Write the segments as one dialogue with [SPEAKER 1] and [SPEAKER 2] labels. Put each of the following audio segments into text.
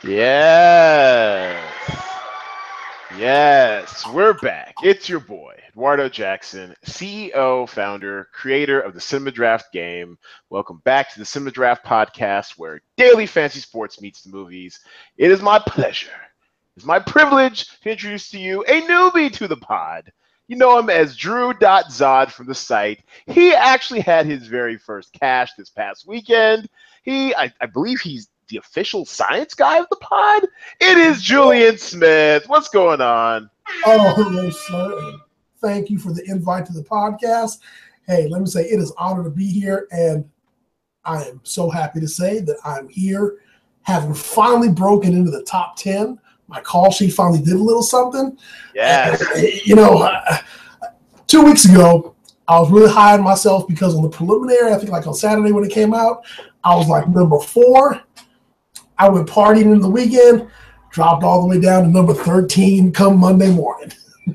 [SPEAKER 1] Yes. Yes, we're back. It's your boy, Eduardo Jackson, CEO, founder, creator of the Cinema Draft game. Welcome back to the Cinema Draft podcast where daily fantasy sports meets the movies. It is my pleasure, it's my privilege to introduce to you a newbie to the pod. You know him as Drew.Zod from the site. He actually had his very first cash this past weekend. I believe he's the official science guy of the pod. It is Julian Smith. What's going on?
[SPEAKER 2] Oh, hello, sir. And thank you for the invite to the podcast. Hey, let me say it is an honor to be here, and I am so happy to say that I'm here, having finally broken into the top 10. My call sheet finally did a little something.
[SPEAKER 1] Yes.
[SPEAKER 2] And, 2 weeks ago, I was really high on myself because on the preliminary, I think like on Saturday when it came out, I was like number 4. I went partying in the weekend, dropped all the way down to number 13 come Monday morning.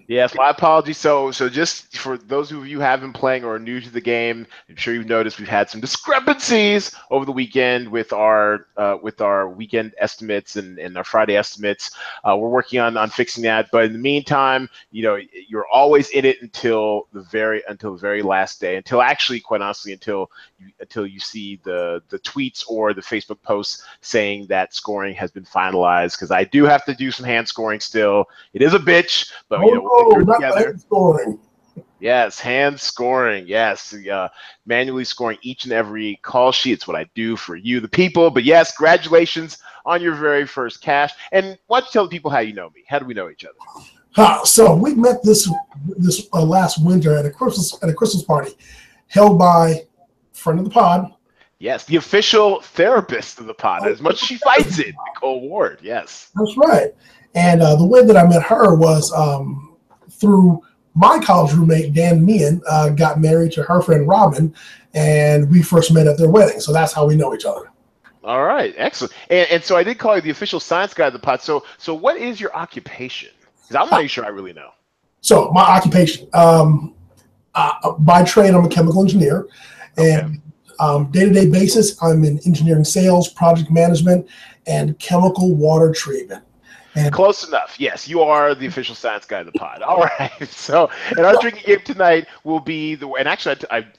[SPEAKER 1] Yes, my apologies. So just for those of you who have been playing or are new to the game, I'm sure you've noticed we've had some discrepancies over the weekend with our weekend estimates and our Friday estimates. We're working on fixing that. But in the meantime, you're always in it until the very last day. Until actually, quite honestly, until you see the tweets or the Facebook posts saying that scoring has been finalized. Because I do have to do some hand scoring still. It is a bitch, but
[SPEAKER 2] Not hand scoring.
[SPEAKER 1] Yes, hand scoring. Yes, manually scoring each and every call sheet. It's what I do for you, the people. But yes, congratulations on your very first cash. And why don't you tell the people how you know me? How do we know each other?
[SPEAKER 2] So we met this last winter at a Christmas party held by a friend of the pod.
[SPEAKER 1] Yes, the official therapist of the pod. As much as she fights it, Nicole Ward. Yes,
[SPEAKER 2] that's right. And the way that I met her was through my college roommate, Dan Meehan, got married to her friend Robin, and we first met at their wedding. So that's how we know each other.
[SPEAKER 1] All right, excellent. And so I did call you the official science guy of the pod. So what is your occupation? Because I'm not even sure I really know.
[SPEAKER 2] So my occupation, by trade, I'm a chemical engineer. And day-to-day basis, I'm in engineering sales, project management, and chemical water treatment.
[SPEAKER 1] And close enough. Yes, you are the official science guy of the pod. All right. So, and our drinking game tonight will be and actually,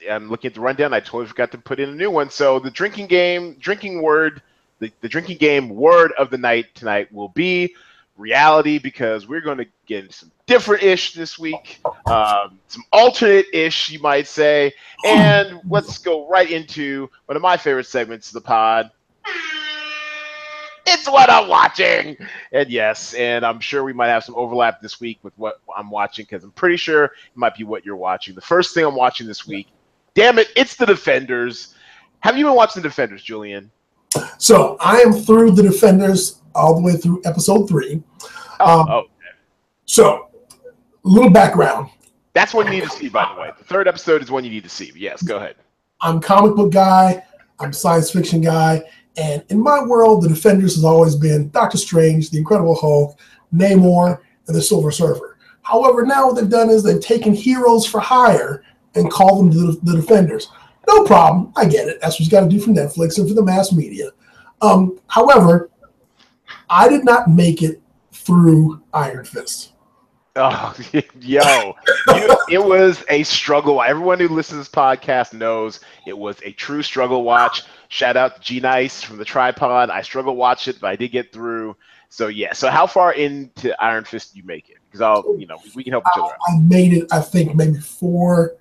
[SPEAKER 1] I'm looking at the rundown. I totally forgot to put in a new one. So, the drinking game word of the night tonight will be reality, because we're going to get into some different-ish this week, some alternate-ish, you might say. And let's go right into one of my favorite segments of the pod. It's what I'm watching. And yes, and I'm sure we might have some overlap this week with what I'm watching, because I'm pretty sure it might be what you're watching. The first thing I'm watching this week, damn it, it's The Defenders. Have you been watching The Defenders, Julian?
[SPEAKER 2] So I am through The Defenders all the way through episode 3.
[SPEAKER 1] Okay.
[SPEAKER 2] So a little background.
[SPEAKER 1] That's one you need to see, by the way. The third episode is one you need to see. Yes, go ahead.
[SPEAKER 2] I'm a comic book guy. I'm a science fiction guy. And in my world, The Defenders has always been Doctor Strange, the Incredible Hulk, Namor, and the Silver Surfer. However, now what they've done is they've taken heroes for hire and called them the Defenders. No problem. I get it. That's what you got to do for Netflix and for the mass media. However, I did not make it through Iron Fist.
[SPEAKER 1] Oh, yo, it was a struggle. Everyone who listens to this podcast knows it was a true struggle watch. Shout out to G Nice from the Tripod. I struggle watch it, but I did get through. So yeah. So how far into Iron Fist did you make it? Because we can help each other out.
[SPEAKER 2] I made it, I think, maybe four,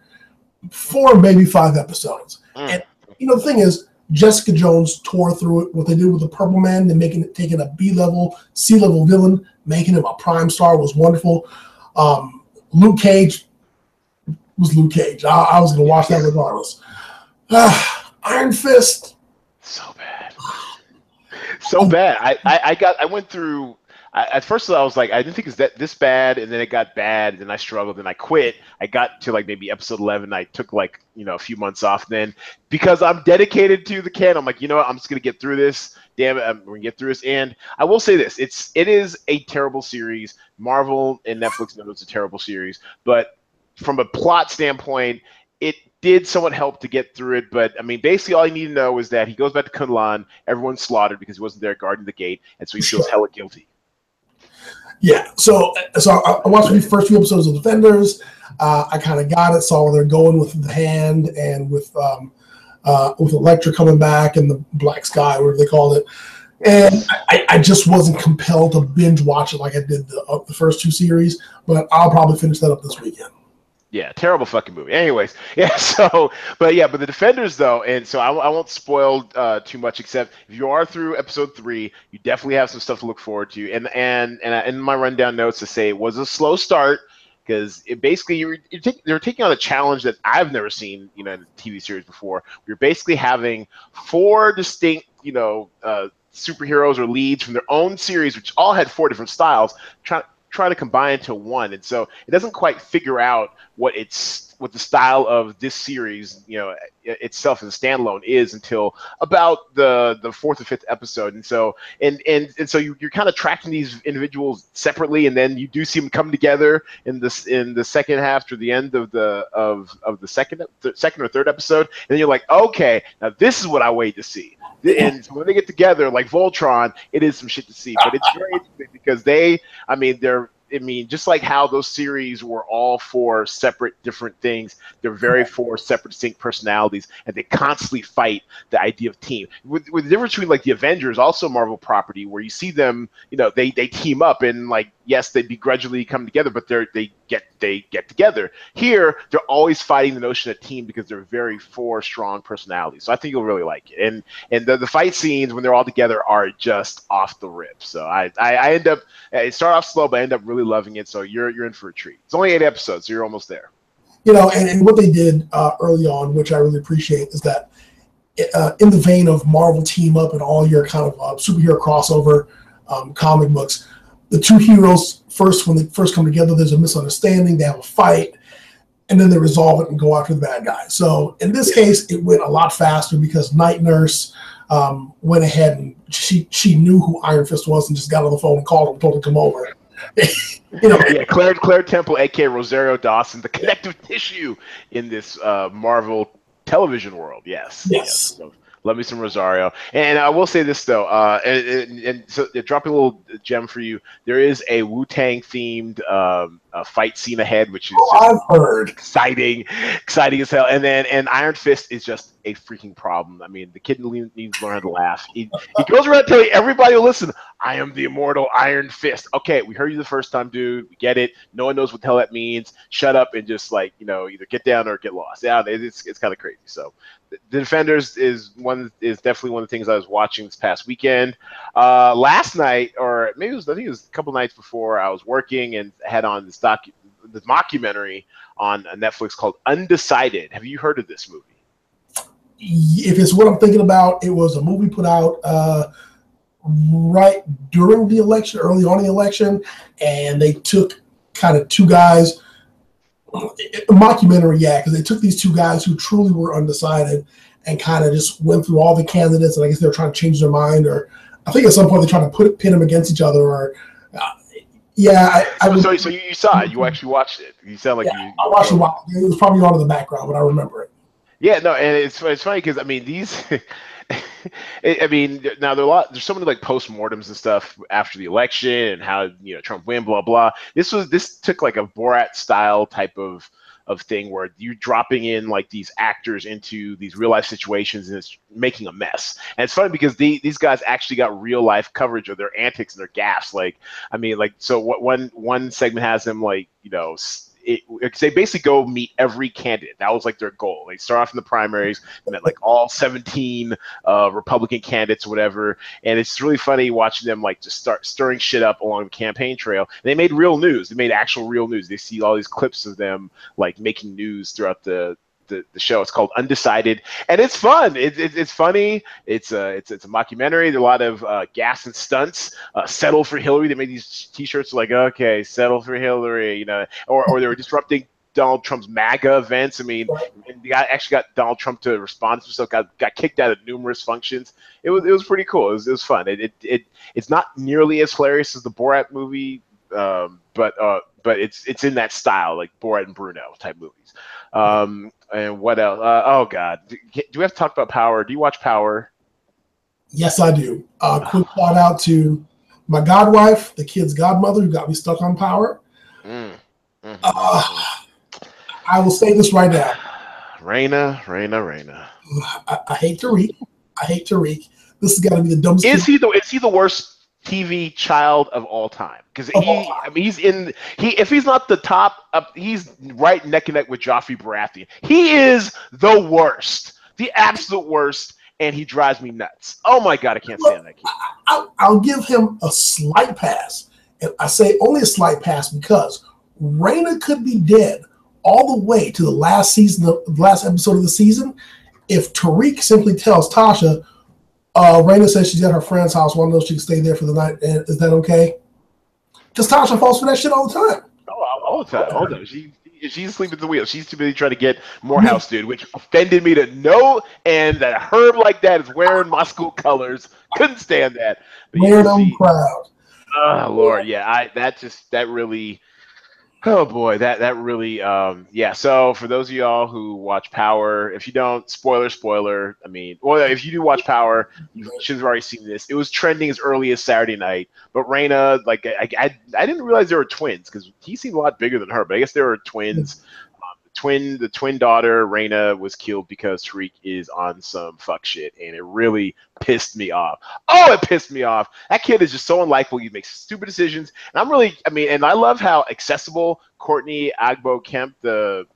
[SPEAKER 2] maybe 5 episodes. And the thing is, Jessica Jones tore through it. What they did with the Purple Man, taking a B-level, C-level villain, making him a prime star was wonderful. Luke Cage was Luke Cage. I was going to watch that regardless. Iron Fist.
[SPEAKER 1] So bad. So bad. I went through. At first, I was like, I didn't think it was this bad, and then it got bad, and then I struggled, and I quit. I got to like maybe episode 11. I took a few months off then, because I'm dedicated to the canon. I'm like, you know what? I'm just gonna get through this. Damn it, I'm gonna get through this. And I will say this: it is a terrible series. Marvel and Netflix know it's a terrible series, but from a plot standpoint, it did somewhat help to get through it. But I mean, basically, all you need to know is that he goes back to Kunlan. Everyone's slaughtered because he wasn't there guarding the gate, and so he feels
[SPEAKER 2] Sure.
[SPEAKER 1] hella guilty.
[SPEAKER 2] Yeah. So I watched the first few episodes of Defenders. I kind of got it, saw where they're going with the hand and with Elektra coming back and the Black Sky, whatever they called it. And
[SPEAKER 1] Yes.
[SPEAKER 2] I just wasn't compelled to binge watch it like I did the first two series, but I'll probably finish that up this weekend.
[SPEAKER 1] Yeah, terrible fucking movie. Anyways, yeah. But the Defenders though, and so I won't spoil too much. Except if you are through episode 3, you definitely have some stuff to look forward to. And in my rundown notes to say it was a slow start because it basically they're taking on a challenge that I've never seen, in a TV series before. You're basically having 4 distinct, superheroes or leads from their own series, which all had 4 different styles, try to combine into one, and so it doesn't quite figure out what the style of this series, itself as a standalone is until about the 4th or 5th episode, and so you're kind of tracking these individuals separately, and then you do see them come together in the second half to the end of the second or third episode, and then you're like, okay, now this is what I wait to see. And so when they get together, like Voltron, it is some shit to see. But it's very interesting because just like how those series were all 4 separate different things, they're very 4 separate distinct personalities, and they constantly fight the idea of team. With the difference between like the Avengers, also Marvel property, where you see them, they team up and like yes, they begrudgingly come together, but they get together. Here, they're always fighting the notion of team because they're very 4 strong personalities. So I think you'll really like it. And the fight scenes when they're all together are just off the rip. So I end up it started off slow, but I end up really loving it. So you're in for a treat. It's only 8 episodes, so you're almost there.
[SPEAKER 2] And what they did early on, which I really appreciate, is that in the vein of Marvel team up and all your kind of superhero crossover comic books, the 2 heroes when they first come together, there's a misunderstanding, they have a fight, and then they resolve it and go after the bad guy. So in this case, it went a lot faster because Night Nurse went ahead and she knew who Iron Fist was and just got on the phone and called him, told him to come over.
[SPEAKER 1] Yeah, Claire Temple, aka Rosario Dawson, the connective tissue in this Marvel television world. Yes. So, love me some Rosario. And I will say this though, and so dropping a little gem for you. There is a Wu-Tang themed fight scene ahead, which is
[SPEAKER 2] I've heard
[SPEAKER 1] exciting as hell. And Iron Fist is just a freaking problem. I mean, the kid needs to learn how to laugh. He goes around telling everybody, listen, I am the immortal Iron Fist. Okay, we heard you the first time, dude. We get it. No one knows what the hell that means. Shut up and just either get down or get lost. Yeah, it's kind of crazy. So the Defenders is definitely one of the things I was watching this past weekend. Last night, or maybe I think it was a couple nights before, I was working and had on this mockumentary on Netflix called Undecided. Have you heard of this movie?
[SPEAKER 2] If it's what I'm thinking about, it was a movie put out right during the election, early on in the election, and they took kind of 2 guys, a mockumentary, because they took these 2 guys who truly were undecided and kind of just went through all the candidates, and I guess they were trying to change their mind, or I think at some point they're trying to pin them against each other, or
[SPEAKER 1] So you saw it. You actually watched it. You sound like you.
[SPEAKER 2] I watched it. It was probably on in the background, but I remember it.
[SPEAKER 1] Yeah, no, and it's funny because I mean these. Now there's so many like postmortems and stuff after the election and how Trump win, blah blah. This took like a Borat style type of thing where you're dropping in like these actors into these real life situations and it's making a mess. And it's funny because these guys actually got real life coverage of their antics and their gaffes. So what one segment has them they basically go meet every candidate. That was like their goal. They start off in the primaries and met like all 17 Republican candidates or whatever. And it's really funny watching them like just start stirring shit up along the campaign trail. And they made real news. They made actual real news. They see all these clips of them like making news throughout the show. It's called Undecided, and it's fun. It's funny. It's a mockumentary. There's a lot of gas and stunts. Settle for Hillary. They made these T-shirts like, okay, settle for Hillary, or they were disrupting Donald Trump's MAGA events. I mean, the guy actually got Donald Trump to respond to himself. Got kicked out of numerous functions. It was pretty cool. It was fun. It's not nearly as hilarious as the Borat movie, but it's in that style, like Borat and Bruno type movies. And what else? Oh God, do we have to talk about Power? Do you watch Power?
[SPEAKER 2] Yes, I do. Quick shout out to my godwife, the kid's godmother, who got me stuck on Power.
[SPEAKER 1] Mm.
[SPEAKER 2] Uh, I will say this right now.
[SPEAKER 1] Raina.
[SPEAKER 2] I hate Tariq. This has got to be the dumbest
[SPEAKER 1] Is
[SPEAKER 2] kid
[SPEAKER 1] he the worst TV child of all time? Because
[SPEAKER 2] of all time.
[SPEAKER 1] I mean, if he's not the top, he's right neck and neck with Joffrey Baratheon. He is the worst, the absolute worst, and he drives me nuts. Oh my God, I can't stand that kid.
[SPEAKER 2] I'll give him a slight pass. And I say only a slight pass because Raina could be dead all the way to the last episode of the season. If Tariq simply tells Tasha, Raina says she's at her friend's house, one of those she can stay there for the night, and is that okay? Because Tasha falls for that shit all the time.
[SPEAKER 1] All the time. She's asleep at the wheel. She's too busy trying to get more house, dude, which offended me to no end. That Herb like that is wearing my school colors. Couldn't stand that. But
[SPEAKER 2] Wearing them proud.
[SPEAKER 1] Oh Lord, yeah. That really. Oh boy, that really. Yeah. So for those of y'all who watch Power, if you don't, spoiler. I mean, well, if you do watch Power, you should have already seen this. It was trending as early as Saturday night. But Raina, like, I didn't realize they were twins because he seemed a lot bigger than her. But I guess they were twins. The twin daughter, Raina, was killed because Tariq is on some fuck shit, and it really pissed me off. Oh, it pissed me off. That kid is just so unlikable. He makes stupid decisions, and and I love how accessible Courtney Agbo Kemp, the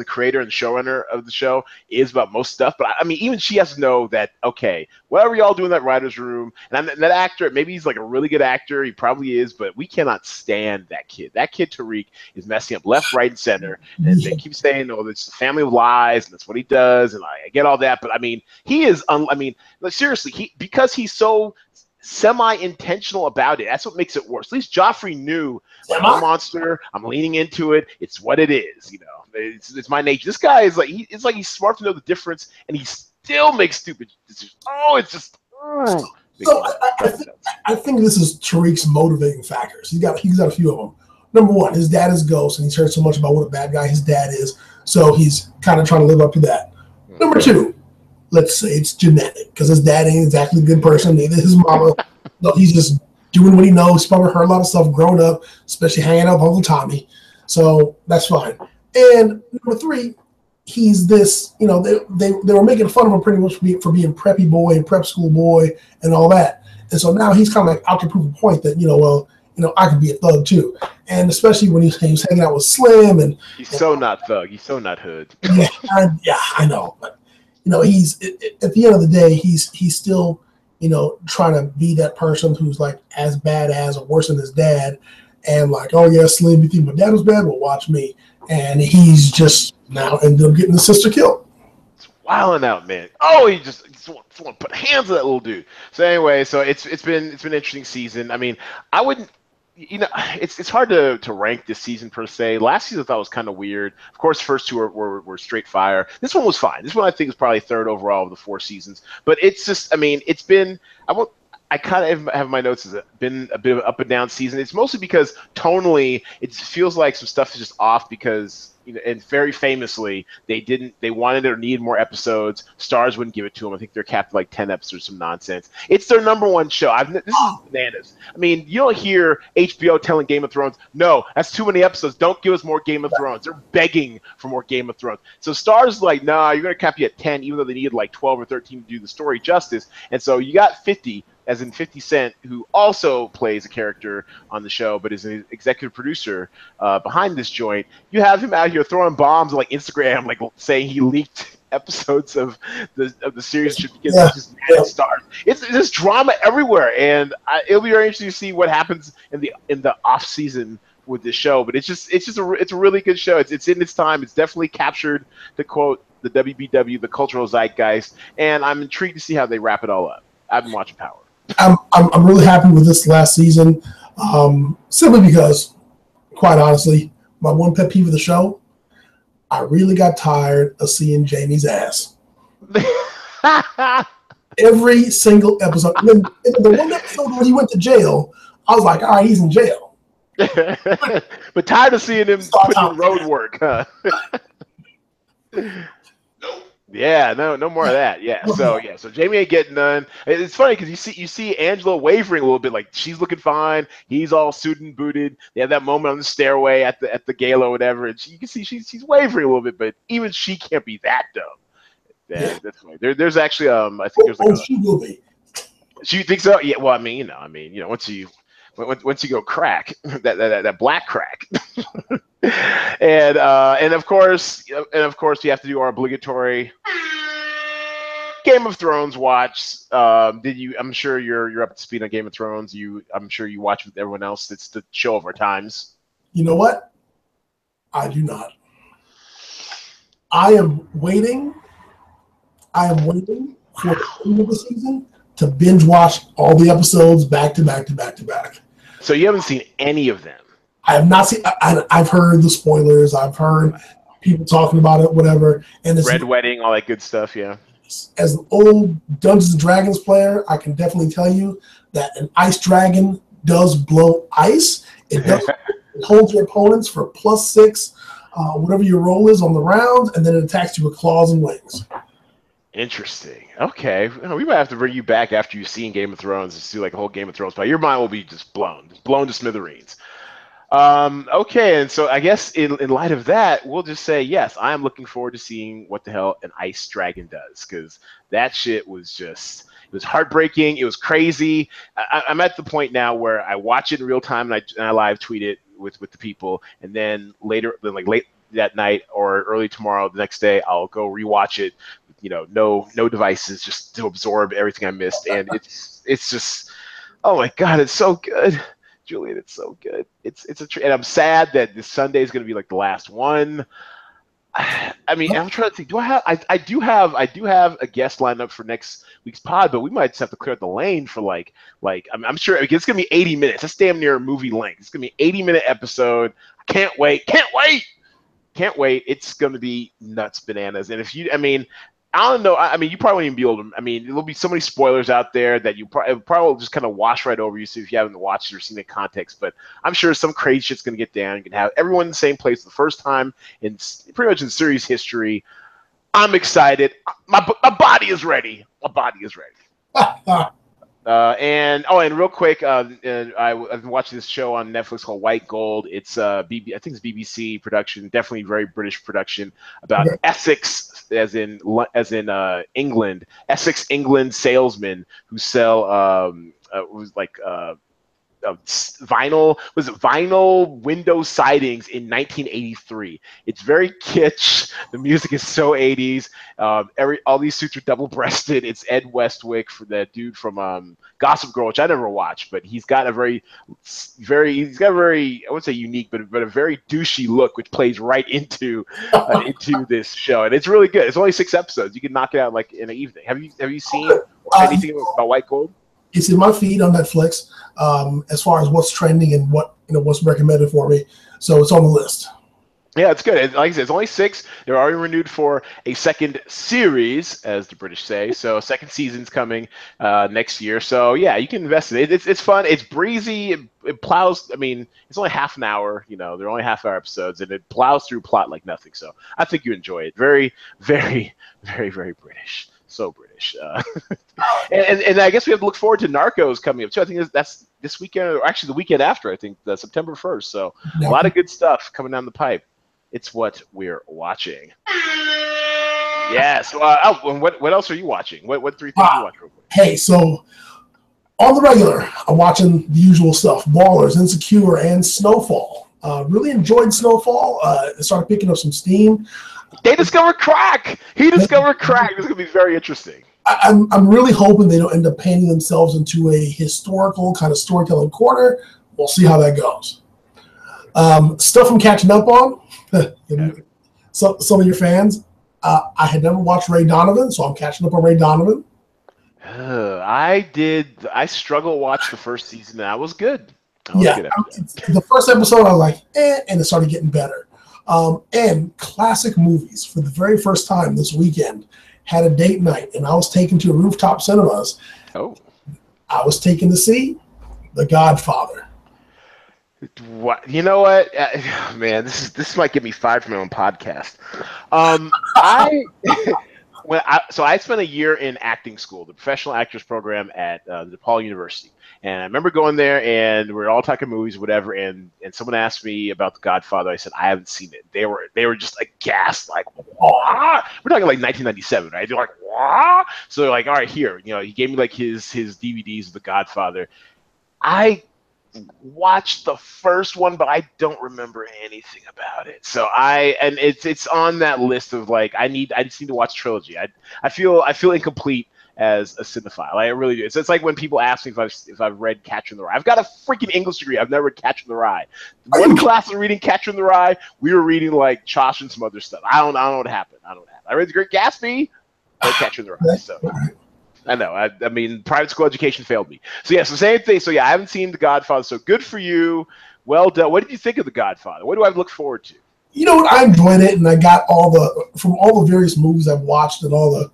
[SPEAKER 1] creator and showrunner of the show, is about most stuff. But I mean, even she has to know that, okay, whatever y'all do in that writer's room, and that actor, maybe he's like a really good actor, he probably is, but we cannot stand that kid. That kid, Tariq, is messing up left, right, and center. And they keep saying, oh, it's a family of lies, and that's what he does. And I get all that. But I mean, he is, like, seriously, because he's so semi-intentional about it. That's what makes it worse. At least Joffrey knew, I'm a monster. I'm leaning into it. It's what it is. You know, it's my nature. This guy is like it's like he's smart to know the difference, and he still makes stupid decisions. Oh, it's just.
[SPEAKER 2] So I think this is Tariq's motivating factors. He's got a few of them. Number one, his dad is Ghost, and he's heard so much about what a bad guy his dad is, so he's kind of trying to live up to that. Number two, let's say it's genetic, because his dad ain't exactly a good person. Neither his mama. No, he's just doing what he knows. He's probably heard a lot of stuff growing up, especially hanging out with Uncle Tommy. So that's fine. And number three, he's this, they were making fun of him pretty much for being preppy boy and prep school boy and all that. And so now he's kind of like out to prove a point that, I could be a thug too. And especially when he was hanging out with Slim. And
[SPEAKER 1] he's so not thug. He's so not hood.
[SPEAKER 2] Yeah, I know. But, he's at the end of the day, he's still, trying to be that person who's like as bad as or worse than his dad. And like, oh yeah, Slim, you think my dad was bad? Well, watch me. And he's just now ended up getting the sister killed.
[SPEAKER 1] It's wilding out, man. Oh, he just want to put hands on that little dude. So anyway, so it's been an interesting season. I mean, I wouldn't. It's hard to rank this season per se. Last season I thought was kind of weird. Of course, the first two were straight fire. This one was fine. This one I think is probably third overall of the 4 seasons. But it's just, it's been. I kind of have my notes as been a bit of an up and down season. It's mostly because tonally it feels like some stuff is just off because, and very famously, they wanted or needed more episodes. Stars wouldn't give it to them. I think they're capped at like 10 episodes, some nonsense. It's their number one show. This is bananas. I mean, you don't hear HBO telling Game of Thrones, no, that's too many episodes. Don't give us more Game of Thrones. They're begging for more Game of Thrones. So Stars like, nah, you're going to cap you at 10, even though they needed like 12 or 13 to do the story justice. And so you got 50, as in 50 Cent, who also plays a character on the show, but is an executive producer behind this joint. You have him out here throwing bombs on like Instagram, like saying he leaked episodes of the series because it's just Stars. It's just drama everywhere, and it'll be very interesting to see what happens in the off season with this show. But it's a really good show. It's in its time. It's definitely captured, to quote the WBW, the cultural zeitgeist, and I'm intrigued to see how they wrap it all up. I've been watching Power.
[SPEAKER 2] I'm really happy with this last season, simply because, quite honestly, my one pet peeve of the show, I really got tired of seeing Jamie's ass. Every single episode. And then the one episode when he went to jail, I was like, all right, he's in jail.
[SPEAKER 1] But tired of seeing him put in road work, huh? Yeah, no more of that. Yeah, so Jamie ain't getting none. It's funny because you see Angela wavering a little bit, like she's looking fine. He's all suited and booted. They have that moment on the stairway at the gala or whatever, and you can see she's wavering a little bit, but even she can't be that dumb.
[SPEAKER 2] Yeah.
[SPEAKER 1] That's funny. There's actually I think there's like a.
[SPEAKER 2] She will be.
[SPEAKER 1] She think so? Yeah. Well, once you go crack that black crack, and of course we have to do our obligatory Game of Thrones watch. Did you? I'm sure you're up to speed on Game of Thrones. I'm sure you watch with everyone else. It's the show of our times.
[SPEAKER 2] You know what? I do not. I am waiting for the end of the season to binge watch all the episodes back to back to back to back.
[SPEAKER 1] So you haven't seen any of them?
[SPEAKER 2] I have not seen. I've heard the spoilers. I've heard people talking about it, whatever. And it's,
[SPEAKER 1] Red Wedding, all that good stuff. Yeah.
[SPEAKER 2] As an old Dungeons and Dragons player, I can definitely tell you that an ice dragon does blow ice. It does. It holds your opponents for +6, whatever your roll is on the round, and then it attacks you with claws and wings.
[SPEAKER 1] Interesting. Okay, we might have to bring you back after you've seen Game of Thrones to do like a whole Game of Thrones. But your mind will be just blown to smithereens. Okay, and so I guess in light of that, we'll just say yes. I am looking forward to seeing what the hell an ice dragon does, because that shit was just. It was heartbreaking. It was crazy. I'm at the point now where I watch it in real time and I live tweet it with the people, and then later, late that night or early tomorrow, the next day, I'll go rewatch it. No devices, just to absorb everything I missed, and it's just, oh my god, it's so good, Julian, it's so good. And I'm sad that this Sunday is going to be like the last one. I mean, I'm trying to think. Do I have? I do have a guest lined up for next week's pod, but we might just have to clear out the lane for like I'm sure it's gonna be 80 minutes. That's damn near a movie length. It's gonna be an 80-minute episode. Can't wait. It's gonna be nuts bananas. And if you, I don't know. I mean, you probably won't even be able to. I mean, there'll be so many spoilers out there that you probably will just kind of wash right over you. So if you haven't watched it or seen the context, but I'm sure some crazy shit's gonna get down. You can have everyone in the same place for the first time in pretty much in series history. I'm excited. My body is ready. And real quick, I've been watching this show on Netflix called White Gold. It's I think it's BBC production, definitely very British production, about Essex, as in England, Essex, England salesmen who sell vinyl window sidings in 1983. It's very kitsch. The music is so 80s. All these suits are double-breasted. It's Ed Westwick, for that dude from Gossip Girl, which I never watched, but he's got a very I wouldn't say unique, but a very douchey look, which plays right into this show, and it's really good. It's only 6 episodes. You can knock it out like in an evening. Have you seen anything about White Gold?
[SPEAKER 2] It's in my feed on Netflix, as far as what's trending and what's recommended for me. So it's on the list.
[SPEAKER 1] Yeah, it's good. Like I said, it's only 6. They're already renewed for a second series, as the British say. So a second season's coming next year. So yeah, you can invest in it. It's fun. It's breezy. It plows. I mean, it's only half an hour. They're only half-hour episodes, and it plows through plot like nothing. So I think you enjoy it. Very, very, very, very British. So British. And I guess we have to look forward to Narcos coming up too. I think that's this weekend, or actually the weekend after. I think September 1st. So a lot of good stuff coming down the pipe. It's what we're watching. Yes. And what else are you watching? What 3 things are you watching?
[SPEAKER 2] Hey, so on the regular, I'm watching the usual stuff: Ballers, Insecure, and Snowfall. Really enjoyed Snowfall. Started picking up some steam.
[SPEAKER 1] They discovered crack. He discovered crack. This is gonna be very interesting.
[SPEAKER 2] I'm really hoping they don't end up painting themselves into a historical kind of storytelling corner. We'll see how that goes. Stuff I'm catching up on. Some of your fans. I had never watched Ray Donovan, so I'm catching up on Ray Donovan.
[SPEAKER 1] I did. I struggled to watch the first season, and I was good.
[SPEAKER 2] The first episode, I was like, and it started getting better. And classic movies, for the very first time this weekend, had a date night, and I was taken to Rooftop Cinemas.
[SPEAKER 1] Oh.
[SPEAKER 2] I was taken to see The Godfather.
[SPEAKER 1] What you know? What man? This might get me fired from my own podcast. I I spent a year in acting school, the professional actors program at the DePaul University, and I remember going there, and we are all talking movies, whatever, and someone asked me about The Godfather. I said I haven't seen it. They were just aghast, like, what? We're talking like 1997, right? They're like, what? So they're like, all right, here, he gave me like his DVDs of The Godfather. I watched the first one, but I don't remember anything about it. So and it's on that list of like I just need to watch trilogy. I feel incomplete as a cinephile. I really do. It's like when people ask me if I've read Catcher in the Rye. I've got a freaking English degree. I've never read Catcher in the Rye. One class of reading Catcher in the Rye, we were reading like Josh and some other stuff. I don't know what happened. I read The Great Gatsby, or Catcher in the Rye. So I know. I mean, private school education failed me. So yeah, so same thing. So yeah, I haven't seen The Godfather. So good for you. Well done. What did you think of The Godfather? What do I look forward to?
[SPEAKER 2] You know what? I enjoyed it, and I got from all the various movies I've watched and all the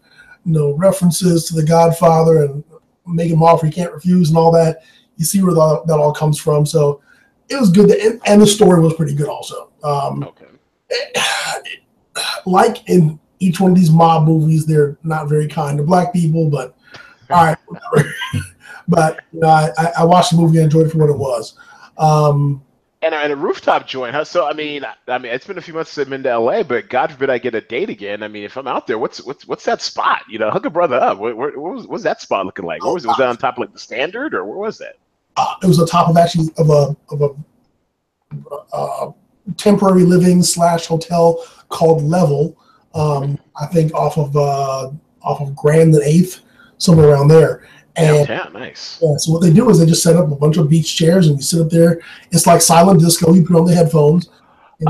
[SPEAKER 2] references to The Godfather and Make Him Offer You Can't Refuse and all that. You see where that all comes from. So it was good, and the story was pretty good also.
[SPEAKER 1] Okay.
[SPEAKER 2] Like in each one of these mob movies, they're not very kind to black people, but all right, whatever. But I watched the movie and enjoyed it for what it was.
[SPEAKER 1] And a rooftop joint, huh? So I mean, it's been a few months since I've been to LA, but God forbid I get a date again. I mean, if I'm out there, what's that spot? Hook a brother up. What was that spot looking like? Where was it? Was that on top of like the Standard, or where was that?
[SPEAKER 2] It was on top of a temporary living / hotel called Level. I think off of Grand and 8th, somewhere around there. And
[SPEAKER 1] downtown, nice.
[SPEAKER 2] Yeah, so what they do is they just set up a bunch of beach chairs and you sit up there. It's like silent disco. You put on the headphones. And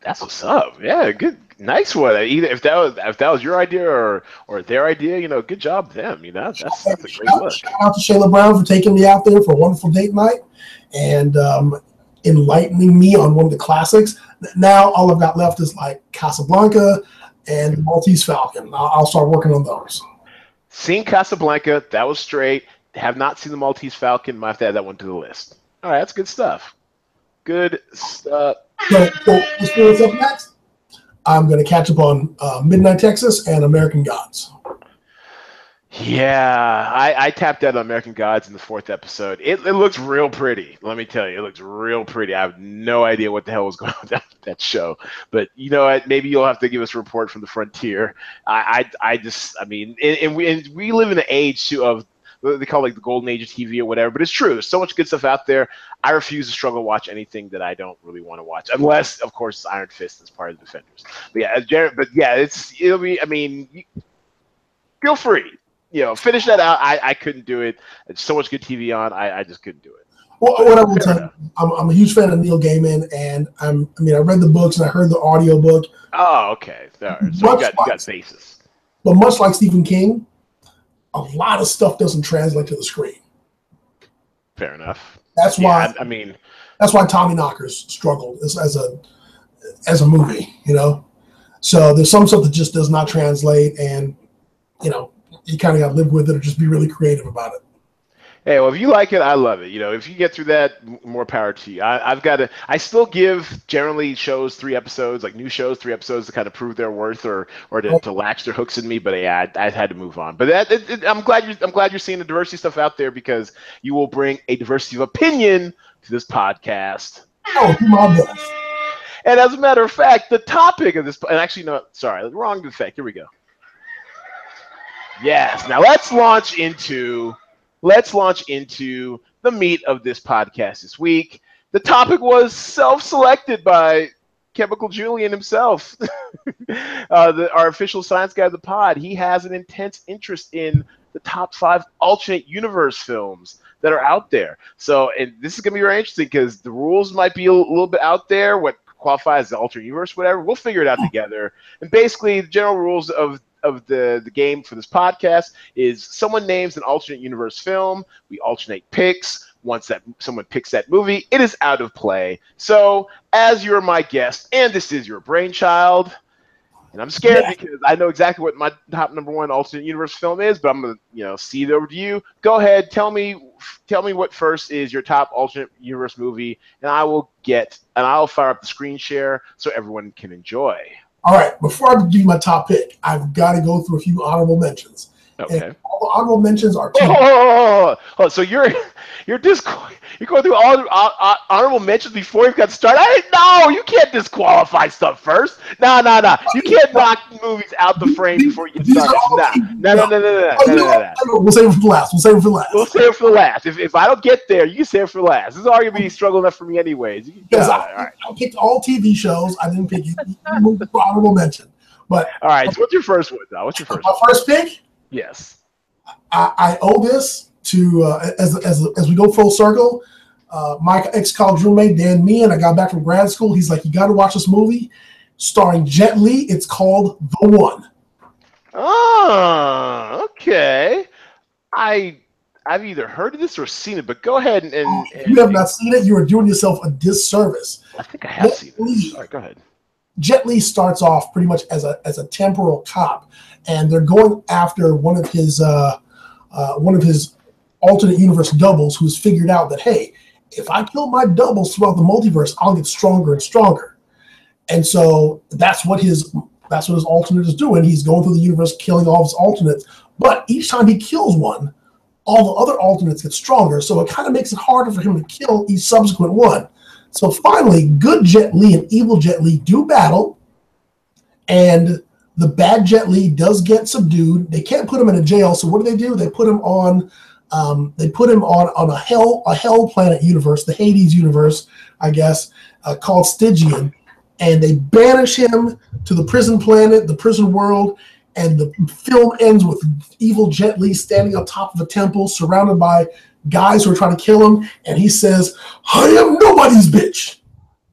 [SPEAKER 1] That's what's up. Yeah, good, nice one. Either if that was your idea or their idea, good job them. That's a great look.
[SPEAKER 2] Shout out to Shayla Brown for taking me out there for a wonderful date night and enlightening me on one of the classics. Now all I've got left is like Casablanca and Maltese Falcon. I'll start working on those.
[SPEAKER 1] Seen Casablanca, that was straight. Have not seen the Maltese Falcon. Might have to add that one to the list. All right, that's good stuff. Good stuff.
[SPEAKER 2] So what's up next? I'm going to catch up on Midnight Texas and American Gods.
[SPEAKER 1] Yeah, I tapped out on American Gods in the 4th episode. It looks real pretty. Let me tell you, it looks real pretty. I have no idea what the hell was going on with that show. But you know what? Maybe you'll have to give us a report from the frontier. We live in an age too of they call it like the golden age of TV or whatever. But it's true. There's so much good stuff out there. I refuse to struggle to watch anything that I don't really want to watch, unless of course it's Iron Fist as part of the Defenders. But yeah, it'll be. I mean, feel free. Finish that out. I couldn't do it. It's so much good TV on. I just couldn't do it.
[SPEAKER 2] Well, what I will tell you, I'm a huge fan of Neil Gaiman, and I read the books and I heard the audiobook.
[SPEAKER 1] Oh, okay. All right. So you got basis.
[SPEAKER 2] But much like Stephen King, a lot of stuff doesn't translate to the screen.
[SPEAKER 1] Fair enough.
[SPEAKER 2] That's why. That's why Tommy Knockers struggled as a movie. So there's some stuff that just does not translate, and you kind of got to live with it or just be really creative about it.
[SPEAKER 1] Hey, well, if you like it, I love it. If you get through that, more power to you. I still give generally shows 3 episodes, like new shows, 3 episodes to kind of prove their worth or to latch their hooks in me. But yeah, I had to move on. But I'm glad you're seeing the diversity stuff out there because you will bring a diversity of opinion to this podcast.
[SPEAKER 2] Oh, my best.
[SPEAKER 1] And as a matter of fact, the topic of this, and actually, no, sorry, wrong effect. Here we go. Yes. Now let's launch into the meat of this podcast this week. The topic was self-selected by Chemical Julian himself, our official science guy of the pod. He has an intense interest in the top 5 alternate universe films that are out there. So, and this is going to be very interesting because the rules might be a little bit out there. What qualifies as the alternate universe, whatever. We'll figure it out together. And basically, the general rules of the game for this podcast is someone names an alternate universe film. We alternate picks. Once that someone picks that movie, it is out of play. So, as you're my guest, and this is your brainchild, and I'm scared because I know exactly what my top number 1 alternate universe film is, but I'm gonna cede it over to you. Go ahead, tell me tell me what first is your top alternate universe movie, and I'll fire up the screen share so everyone can enjoy.
[SPEAKER 2] All right, before I give you my top pick, I've got to go through a few honorable mentions. And
[SPEAKER 1] Okay.
[SPEAKER 2] all the honorable mentions are TV.
[SPEAKER 1] Oh, so you're you're going through all the honorable mentions before you got started. I didn't know you can't disqualify stuff first. No. You can't knock movies out the frame before you get
[SPEAKER 2] These are
[SPEAKER 1] started.
[SPEAKER 2] all
[SPEAKER 1] Nah,
[SPEAKER 2] TV.
[SPEAKER 1] no, no, no, no, no,
[SPEAKER 2] Oh,
[SPEAKER 1] no,
[SPEAKER 2] you know
[SPEAKER 1] no, no.
[SPEAKER 2] what? We'll save it for last. We'll save it for
[SPEAKER 1] We'll
[SPEAKER 2] last.
[SPEAKER 1] save it for last. If I don't get there, you can save it for last. This is already gonna be struggle enough for me anyways.
[SPEAKER 2] Because
[SPEAKER 1] All right.
[SPEAKER 2] I picked all TV shows. I didn't pick you moved for honorable mention. But
[SPEAKER 1] All right. So what's your first one, though? What's your first
[SPEAKER 2] my
[SPEAKER 1] one?
[SPEAKER 2] first pick,
[SPEAKER 1] Yes.
[SPEAKER 2] I owe this to as we go full circle. My ex-college roommate Dan Meehan, I got back from grad school. He's like, you got to watch this movie starring Jet Li. It's called The One.
[SPEAKER 1] Oh, okay. I've either heard of this or seen it, but go ahead
[SPEAKER 2] If you have not seen it, you are doing yourself a disservice.
[SPEAKER 1] I think I have seen it. All right, go ahead.
[SPEAKER 2] Jet Li starts off pretty much as a temporal cop, and they're going after one of his alternate universe doubles who's figured out that, hey, if I kill my doubles throughout the multiverse, I'll get stronger and stronger. And so that's what his alternate is doing. He's going through the universe killing all of his alternates, but each time he kills one, all the other alternates get stronger. So it kind of makes it harder for him to kill each subsequent one. So finally, good Jet Li and evil Jet Li do battle, and the bad Jet Li does get subdued. They can't put him in a jail, so what do? They put him on a hell planet universe, the Hades universe, I guess, called Stygian, and they banish him to the prison planet, the prison world, and the film ends with evil Jet Li standing on top of a temple, surrounded by guys who are trying to kill him, and he says, "I am nobody's bitch."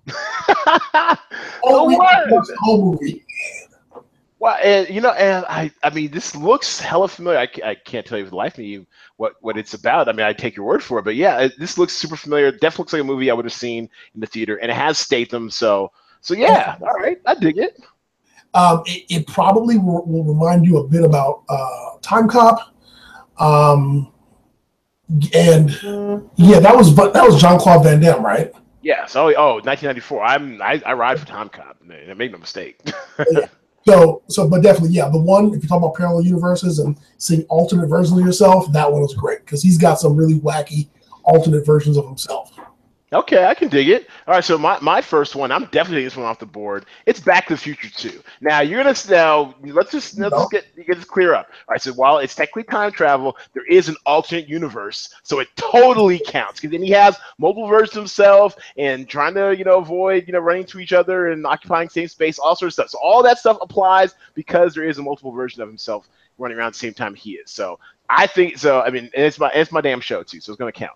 [SPEAKER 1] The
[SPEAKER 2] whole movie.
[SPEAKER 1] Well, and I mean, this looks hella familiar. I can't tell you for the life of me what it's about. I mean, I take your word for it, but yeah, this looks super familiar. Definitely looks like a movie I would have seen in the theater, and it has Statham, so yeah. All right, I dig it.
[SPEAKER 2] It probably will remind you a bit about Time Cop, and yeah, that was Jean-Claude Van Damme, right?
[SPEAKER 1] Yes. Oh, 1994. I ride for Time Cop. Man, make no mistake.
[SPEAKER 2] Yeah. But definitely, yeah, the one, if you talk about parallel universes and seeing alternate versions of yourself, that one was great because he's got some really wacky alternate versions of himself.
[SPEAKER 1] Okay, I can dig it. All right, so my first one, I'm definitely taking this one off the board. It's Back to the Future 2. Now let's just get this clear up. All right, so while it's technically time travel, there is an alternate universe, so it totally counts. Because then he has multiple versions of himself and trying to avoid running into each other and occupying same space, all sorts of stuff. So all that stuff applies because there is a multiple version of himself running around at the same time he is. So I think so. I mean, it's my damn show too, so it's gonna count.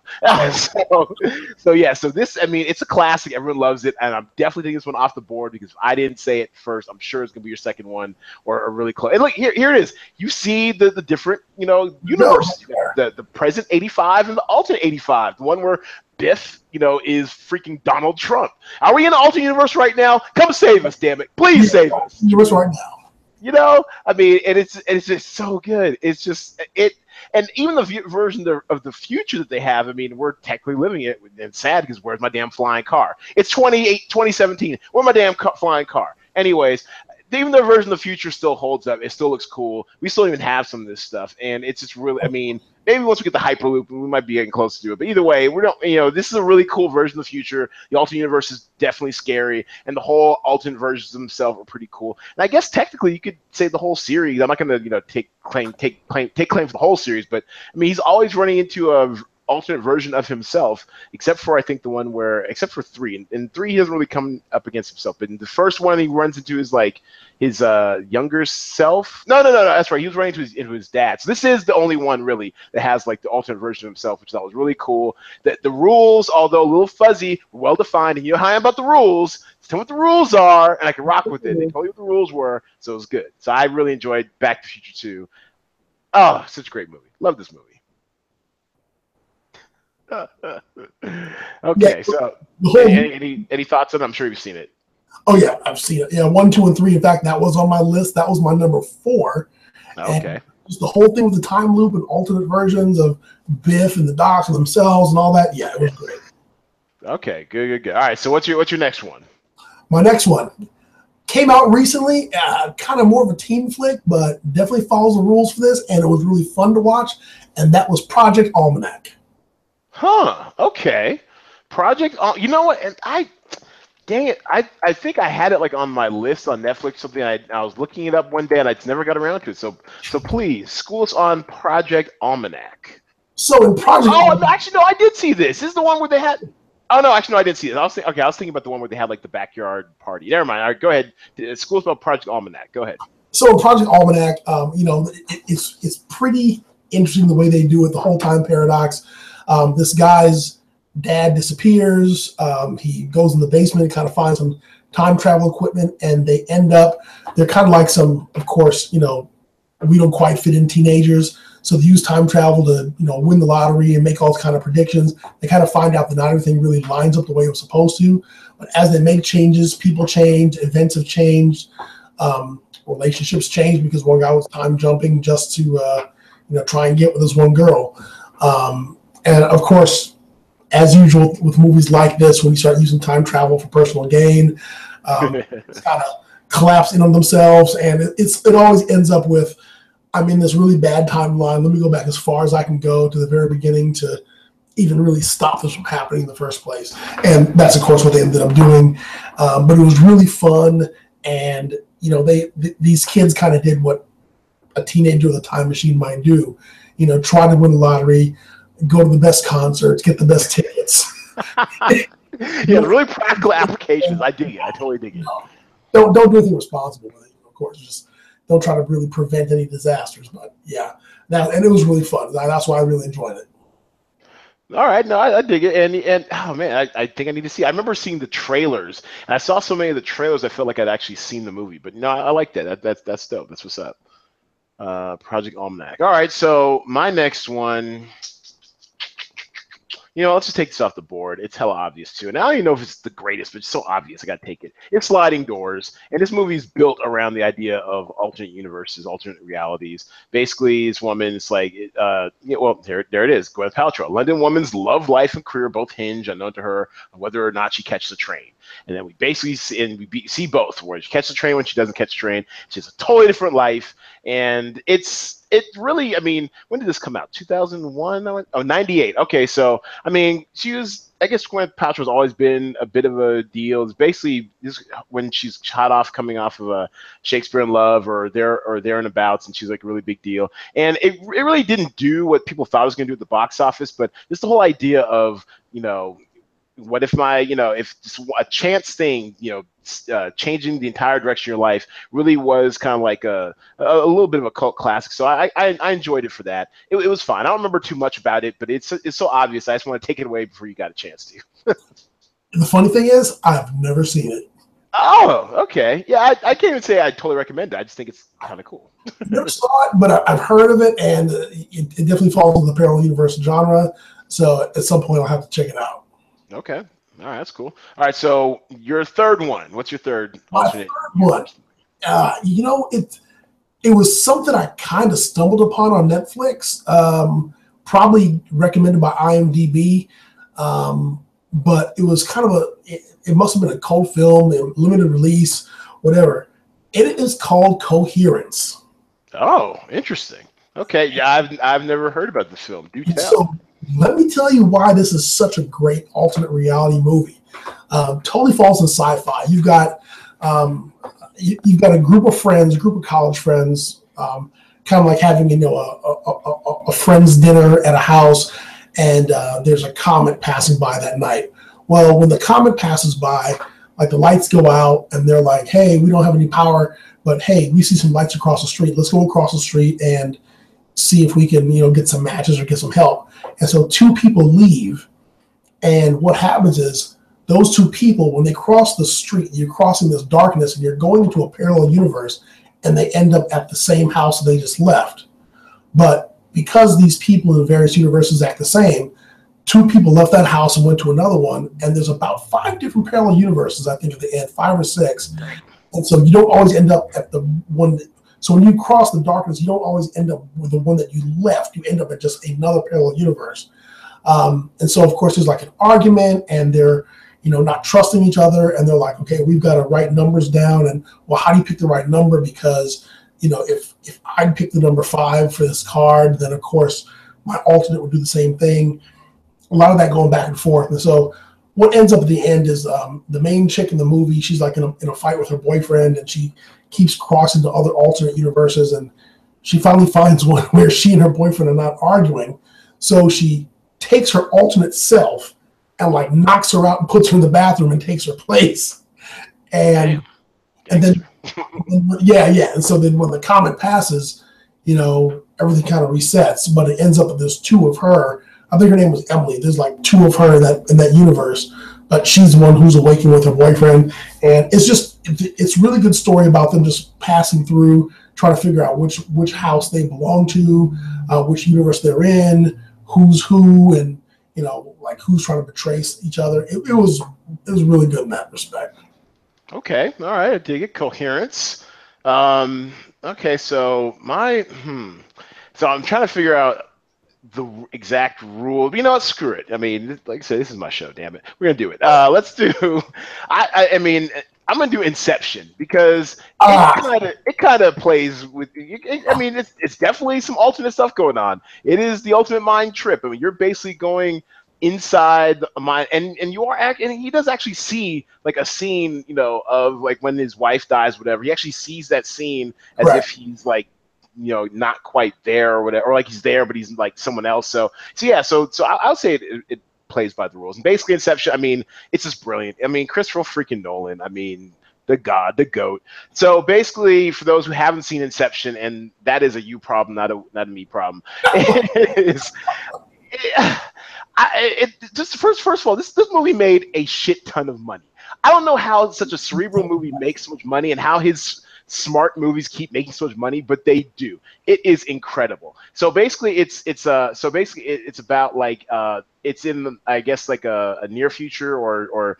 [SPEAKER 1] So yeah. So this, I mean, it's a classic. Everyone loves it, and I'm definitely taking this one off the board because if I didn't say it first, I'm sure it's gonna be your second one or really close. And look, here it is. You see the different universe, the present 85 and the alternate 85, the one where Biff, is freaking Donald Trump. Are we in the alternate universe right now? Come save us, damn it! Please save us.
[SPEAKER 2] Universe right now.
[SPEAKER 1] I mean, and it's just so good. It's just and even the version of the future that they have. I mean, we're technically living it, and it's sad because where's my damn flying car? It's 2017. Where's my damn flying car? Anyways, even the version of the future still holds up. It still looks cool. We still even have some of this stuff, and it's just really. I mean, maybe once we get the Hyperloop, we might be getting close to it. But either way, we don't. This is a really cool version of the future. The alternate universe is definitely scary, and the whole alternate versions themselves are pretty cool. And I guess technically, you could say the whole series. I'm not going to take claim for the whole series, but I mean, he's always running into a alternate version of himself, except for I think except for 3. And 3 he doesn't really come up against himself. But in the first one he runs into is like his younger self. No, that's right. He was running into his dad. So this is the only one really that has like the alternate version of himself, which I thought was really cool. That the rules, although a little fuzzy, were well defined, and how I am about the rules. Tell me what the rules are, and I can rock with it. They told me what the rules were, so it was good. So I really enjoyed Back to the Future 2. Oh, such a great movie. Love this movie. Okay, so any thoughts on it? I'm sure you've seen it.
[SPEAKER 2] Oh yeah, I've seen it. Yeah, 1, 2, and 3. In fact, that was on my list. That was my number 4.
[SPEAKER 1] Okay.
[SPEAKER 2] Just the whole thing with the time loop and alternate versions of Biff and the Docs and themselves and all that. Yeah, it was great.
[SPEAKER 1] Okay, good. All right, so what's your next one?
[SPEAKER 2] My next one came out recently, kind of more of a teen flick, but definitely follows the rules for this, and it was really fun to watch, and that was Project Almanac.
[SPEAKER 1] Huh? Okay, Project. You know what? And dang it, I think I had it like on my list on Netflix. Something I was looking it up one day, and I just never got around to it. So please, school us on Project Almanac.
[SPEAKER 2] So in Project Almanac,
[SPEAKER 1] Actually, no, I did see this. This is the one where they had. Oh no, actually no, I didn't see it. I was thinking about the one where they had like the backyard party. Never mind. All right, go ahead. School's about Project Almanac. Go ahead.
[SPEAKER 2] so in Project Almanac, it's pretty interesting the way they do it. The whole time paradox. This guy's dad disappears. He goes in the basement and kind of finds some time travel equipment, and they're kind of like some, of course, we don't quite fit in teenagers. So they use time travel to, win the lottery and make all kind of predictions. They kind of find out that not everything really lines up the way it was supposed to. But as they make changes, people change, events have changed, relationships change because one guy was time jumping just to, try and get with this one girl. And of course, as usual with movies like this, when you start using time travel for personal gain, it's kind of collapse in on themselves, and it always ends up with, I'm in this really bad timeline. Let me go back as far as I can go to the very beginning to even really stop this from happening in the first place. And that's, of course, what they ended up doing. But it was really fun, and these kids kind of did what a teenager with a time machine might do. Try to win the lottery, go to the best concerts, get the best tickets.
[SPEAKER 1] Yeah, really practical applications. I dig it. I totally dig it.
[SPEAKER 2] Don't do anything responsible with it, of course. Just don't try to really prevent any disasters. But yeah, and it was really fun. That's why I really enjoyed it.
[SPEAKER 1] All right, no, I dig it, and oh man, I think I need to see. I remember seeing the trailers, and I saw so many of the trailers. I felt like I'd actually seen the movie, but no, I like that. That's dope. That's what's up. Project Almanac. All right, so my next one. Let's just take this off the board. It's hella obvious too. And I don't even know if it's the greatest, but it's so obvious. I got to take it. It's Sliding Doors. And this movie is built around the idea of alternate universes, alternate realities. Basically, this woman is like, there it is. Gwyneth Paltrow. London woman's love, life, and career both hinge, unknown to her, on whether or not she catches a train. And then we basically see both, where she catches the train, when she doesn't catch the train. She has a totally different life. And it really, when did this come out? 2001? 98. Okay, so, she was, I guess Gwyneth Paltrow's always been a bit of a deal. It's basically when she's hot off coming off of a Shakespeare in Love or thereabouts, and she's like a really big deal. And it really didn't do what people thought it was going to do at the box office, but just the whole idea of, what if if just a chance thing, changing the entire direction of your life really was kind of like a little bit of a cult classic. So I enjoyed it for that. It was fine. I don't remember too much about it, but it's so obvious. I just want to take it away before you got a chance to.
[SPEAKER 2] The funny thing is, I've never seen it.
[SPEAKER 1] Oh, okay. Yeah, I can't even say I totally recommend it. I just think it's kind of cool.
[SPEAKER 2] Never saw it, but I've heard of it, and it definitely falls into the parallel universe genre. So at some point, I'll have to check it out.
[SPEAKER 1] Okay. All right, that's cool. All right, so your third one. What's your third alternate?
[SPEAKER 2] My third one. It was something I kind of stumbled upon on Netflix. Probably recommended by IMDb, but it was kind of it must have been a cult film, limited release, whatever. It is called Coherence.
[SPEAKER 1] Oh, interesting. Okay, yeah, I've never heard about this film. Do tell.
[SPEAKER 2] So, let me tell you why this is such a great alternate reality movie. Totally falls in sci-fi. You've got a group of friends, a group of college friends, kind of like having a friends dinner at a house, and there's a comet passing by that night. Well, when the comet passes by, like the lights go out, and they're like, "Hey, we don't have any power, but hey, we see some lights across the street. Let's go across the street and see if we can, get some matches or get some help." And so two people leave, and what happens is those two people, when they cross the street, you're crossing this darkness and you're going into a parallel universe, and they end up at the same house they just left. But because these people in various universes act the same, two people left that house and went to another one, and there's about 5 different parallel universes, I think, at the end, 5 or 6. And so you don't always end up at the one So when you cross the darkness, you don't always end up with the one that you left. You end up at just another parallel universe. And so, of course, there's like an argument, and they're, not trusting each other. And they're like, okay, we've got to write numbers down. And, well, how do you pick the right number? Because, if I pick the number 5 for this card, then, of course, my alternate would do the same thing. A lot of that going back and forth. And so what ends up at the end is the main chick in the movie, she's like in a fight with her boyfriend, and she keeps crossing to other alternate universes. And she finally finds one where she and her boyfriend are not arguing. So she takes her alternate self and like knocks her out and puts her in the bathroom and takes her place. And then and so then when the comet passes, everything kind of resets, but it ends up that there's 2 of her. I think her name was Emily. There's like 2 of her in that universe, but she's the one who's awakening with her boyfriend. And it's really good story about them just passing through, trying to figure out which house they belong to, which universe they're in, who's who, and like who's trying to betray each other. It was really good in that respect.
[SPEAKER 1] Okay, all right, I dig it. Coherence. Okay, so so I'm trying to figure out the exact rule. But you know what? Screw it. I mean, like I said, this is my show. Damn it, we're gonna do it. Let's do. I mean, I'm gonna do Inception because it kind of plays with. I mean, it's definitely some alternate stuff going on. It is the ultimate mind trip. I mean, you're basically going inside the mind, and you are and he does actually see like a scene, of like when his wife dies, whatever. He actually sees that scene as if he's like, not quite there or whatever, or like he's there but he's like someone else. So I'll say it plays by the rules. And basically Inception, I mean, it's just brilliant. I mean, Christopher freaking Nolan, I mean, the god, the goat. So basically, for those who haven't seen Inception, and that is a you problem, not a me problem, just first of all, this movie made a shit ton of money. I don't know how such a cerebral movie makes so much money and how his smart movies keep making so much money, but they do. It is incredible. So basically, it's about like it's in, I guess, like a near future or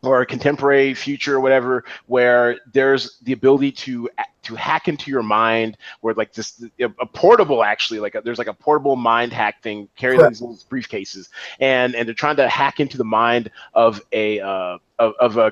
[SPEAKER 1] a contemporary future or whatever, where there's the ability to hack into your mind, where like this a portable, actually, like there's like a portable mind hack thing carrying these little briefcases, and they're trying to hack into the mind of a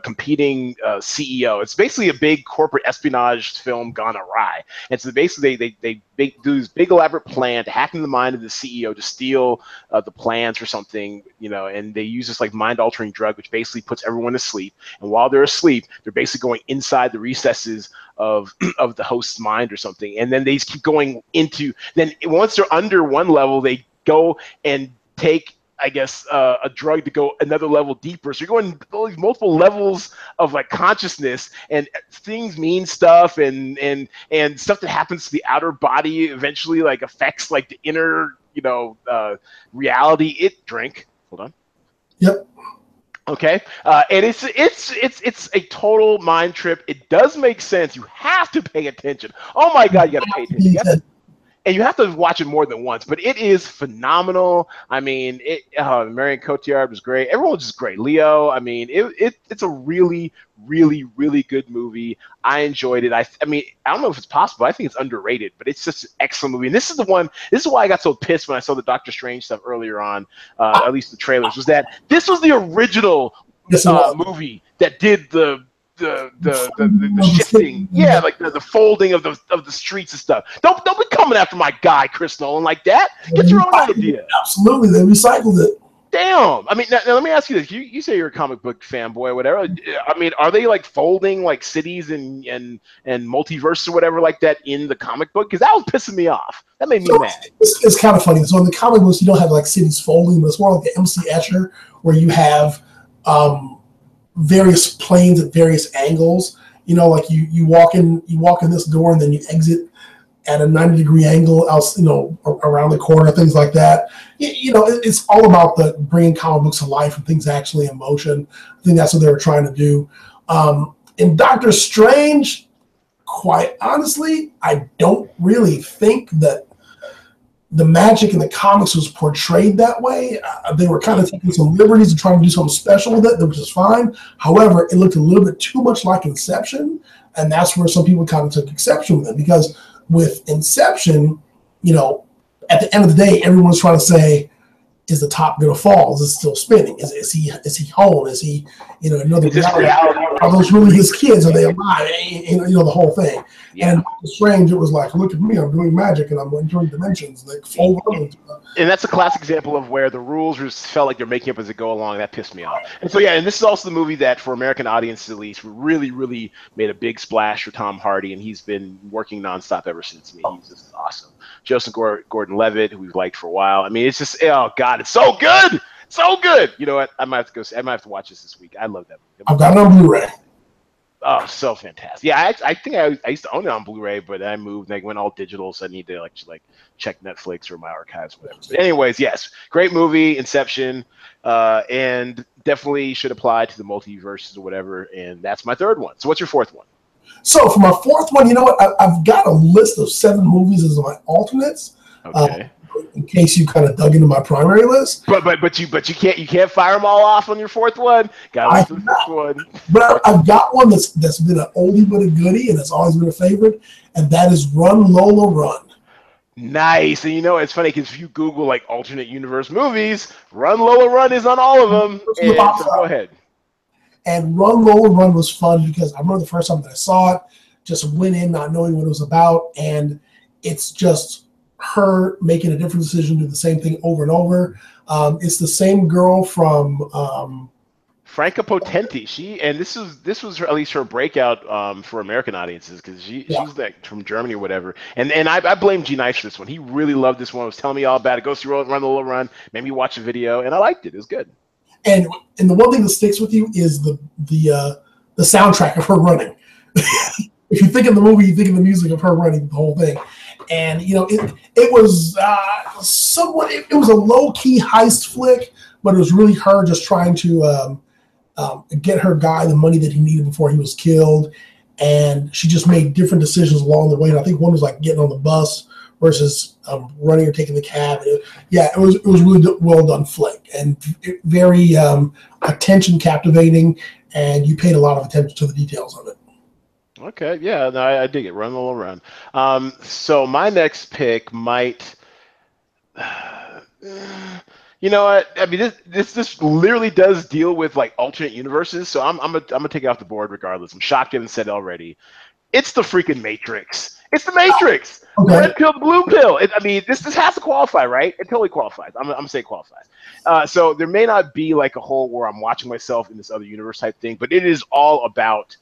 [SPEAKER 1] competing CEO. It's basically a big corporate espionage film gone awry. And so basically they do this big elaborate plan to hack into the mind of the CEO to steal the plans for something, and they use this like mind altering drug, which basically puts everyone to sleep. And while they're asleep, they're basically going inside the recesses of the host's mind or something. And then they just keep going into, then once they're under one level, they go and take, I guess, a drug to go another level deeper. So you're going all these multiple levels of like consciousness, and things mean stuff, and stuff that happens to the outer body eventually like affects like the inner, reality. Hold on.
[SPEAKER 2] Yep.
[SPEAKER 1] Okay, and it's a total mind trip. It does make sense. You have to pay attention. Oh my God, you got to pay attention. And you have to watch it more than once, but it is phenomenal. I mean, Marion Cotillard was great. Everyone was just great. Leo, I mean, it's a really, really, really good movie. I enjoyed it. I mean, I don't know if it's possible. I think it's underrated, but it's just an excellent movie. And this is why I got so pissed when I saw the Doctor Strange stuff earlier on, at least the trailers, was that this was the original movie that did the shifting, like the folding of the streets and stuff. Don't be coming after my guy Chris Nolan like that. Get your own idea.
[SPEAKER 2] Absolutely, they recycled it.
[SPEAKER 1] Damn. I mean, now let me ask you this: you say you're a comic book fanboy, or whatever. I mean, are they like folding like cities and multiverse or whatever like that in the comic book? Because that was pissing me off. That made me mad.
[SPEAKER 2] It's kind of funny. So in the comic books, you don't have like cities folding, but it's more like the MC Escher, where you have various planes at various angles. Like you walk in this door and then you exit at a 90-degree angle out, around the corner, things like that. It's all about the bringing comic books to life and things actually in motion. I think that's what they were trying to do. In Doctor Strange, quite honestly, I don't really think that the magic in the comics was portrayed that way. They were kind of taking some liberties and trying to do something special with it, which is fine. However, it looked a little bit too much like Inception. And that's where some people kind of took exception with it, because with Inception, you know, at the end of the day, everyone's trying to say, is the top going to fall? Is it still spinning? Is he home? Is he, you know, another reality? Are those really his kids? Are they alive? You know, the whole thing. Yeah. And Strange, it was like, look at me, I'm doing magic and I'm entering dimensions. Like,
[SPEAKER 1] and that's a classic example of where the rules just felt like they're making up as they go along. That pissed me off. And so, yeah, and this is also the movie that, for American audiences at least, really, really made a big splash for Tom Hardy, and he's been working nonstop ever since. I mean, he's just awesome. Joseph Gordon-Levitt, who we've liked for a while. I mean, it's just, oh God, it's so good, so good. You know what? I might have to go. I might have to watch this week. I love that movie.
[SPEAKER 2] I've got it on Blu-ray.
[SPEAKER 1] Oh, so fantastic! Yeah, I think I used to own it on Blu-ray, but I moved and I went all digital, so I need to like check Netflix or my archives, or whatever. But anyways, yes, great movie, Inception, and definitely should apply to the multiverses or whatever. And that's my third one. So, what's your fourth one?
[SPEAKER 2] So for my fourth one, you know what? I've got a list of 7 movies as my alternates.
[SPEAKER 1] Okay.
[SPEAKER 2] In case you kind of dug into my primary list,
[SPEAKER 1] but you can't fire them all off on your fourth one. Got to list the fifth one.
[SPEAKER 2] But I've got one that's been an oldie but a goodie, and it's always been a favorite, and that is Run Lola Run.
[SPEAKER 1] Nice. And you know, it's funny because if you Google like alternate universe movies, Run Lola Run is on all of them. And so go ahead.
[SPEAKER 2] And Run Lola Run was fun because I remember the first time that I saw it, just went in not knowing what it was about, and it's just her making a different decision, do the same thing over and over. It's the same girl from
[SPEAKER 1] Franca Potenti. This was at least her breakout for American audiences, because she's like from Germany or whatever. And I blame G Nice for this one. He really loved this one. Was telling me all about it. Go see Run the Little Run. Made me watch a video, and I liked it. It was good.
[SPEAKER 2] And the one thing that sticks with you is the soundtrack of her running. If you think of the movie, you think of the music of her running the whole thing. And you know, it was somewhat. It was a low key heist flick, but it was really her just trying to get her guy the money that he needed before he was killed. And she just made different decisions along the way. And I think one was like getting on the bus versus running or taking the cab. It was really well done flick, and very attention captivating. And you paid a lot of attention to the details of it.
[SPEAKER 1] Okay, yeah, no, I dig it. Run the little run. So my next pick might, you know what? I mean, this literally does deal with like alternate universes. So I'm gonna take it off the board regardless. I'm shocked you haven't said it already. It's the freaking Matrix. It's the Matrix. Okay. The red pill, the blue pill. I mean, this has to qualify, right? It totally qualifies. I'm gonna say it qualifies. So there may not be like a whole where I'm watching myself in this other universe type thing, but it is all about,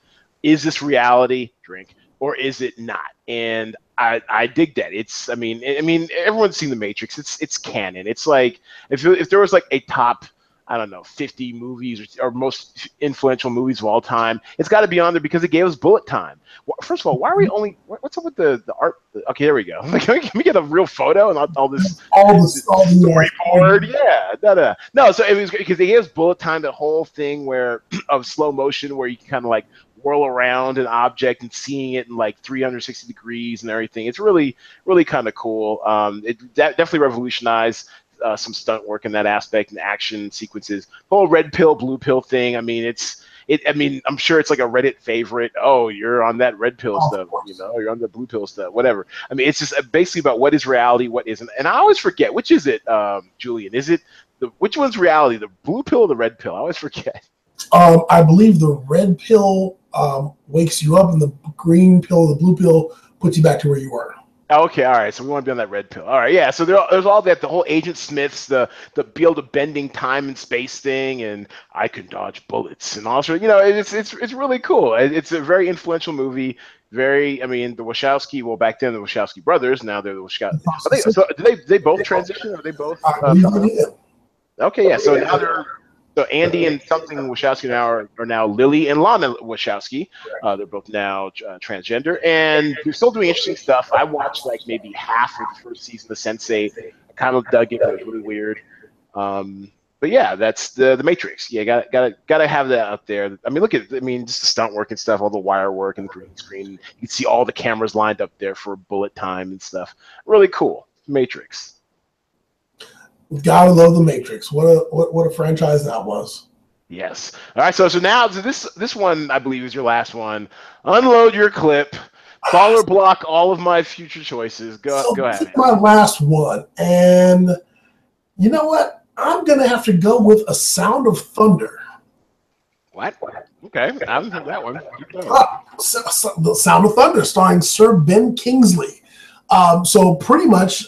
[SPEAKER 1] is this reality, drink, or is it not? And I dig that. I mean, everyone's seen the Matrix. It's canon. It's like if there was like a top, I don't know, 50 movies or most influential movies of all time, it's got to be on there because it gave us bullet time. Well, first of all, why are we only? What's up with the art? Okay, there we go. Can we get a real photo and all this storyboard? Yeah, no. So it was because they gave us bullet time. The whole thing where of slow motion, where you can kind of like whirl around an object and seeing it in like 360 degrees and everything. It's really, really kind of cool. It definitely revolutionized some stunt work in that aspect and action sequences. The whole red pill, blue pill thing. I mean, I'm sure it's like a Reddit favorite. Oh, you're on that red pill stuff, you know, you're on the blue pill stuff, whatever. I mean, it's just basically about what is reality, what isn't. And I always forget, which is it, Julian? Is it which one's reality, the blue pill or the red pill? I always forget.
[SPEAKER 2] I believe the red pill wakes you up, and the green pill, the blue pill, puts you back to where you were.
[SPEAKER 1] Okay, all right. So we want to be on that red pill. All right, yeah. So there's all that, the whole Agent Smiths, the be able to bending time and space thing, and I can dodge bullets, and also, you know, it's really cool. It's a very influential movie. Very, I mean, the Wachowski. Well, back then the Wachowski brothers. Now they're the Wachowski. So they both transition? Are they both? Okay, yeah. So now So Andy and something Wachowski now are now Lily and Lana Wachowski. They're both now transgender, and they're still doing interesting stuff. I watched like maybe half of the first season of Sense8. I kind of dug it, but it was really weird. But yeah, that's the Matrix. Yeah, gotta have that up there. I mean, look at, just the stunt work and stuff, all the wire work and the green screen. You can see all the cameras lined up there for bullet time and stuff. Really cool. Matrix.
[SPEAKER 2] Gotta love the Matrix. What a franchise that was.
[SPEAKER 1] Yes. All right. So now this one I believe is your last one. Unload your clip. Call or block all of my future choices. Go
[SPEAKER 2] So this is
[SPEAKER 1] ahead, man.
[SPEAKER 2] my last one, and you know what? I'm gonna have to go with A Sound of Thunder.
[SPEAKER 1] What? Okay, I haven't heard that one. Keep going.
[SPEAKER 2] The Sound of Thunder, starring Sir Ben Kingsley. So pretty much,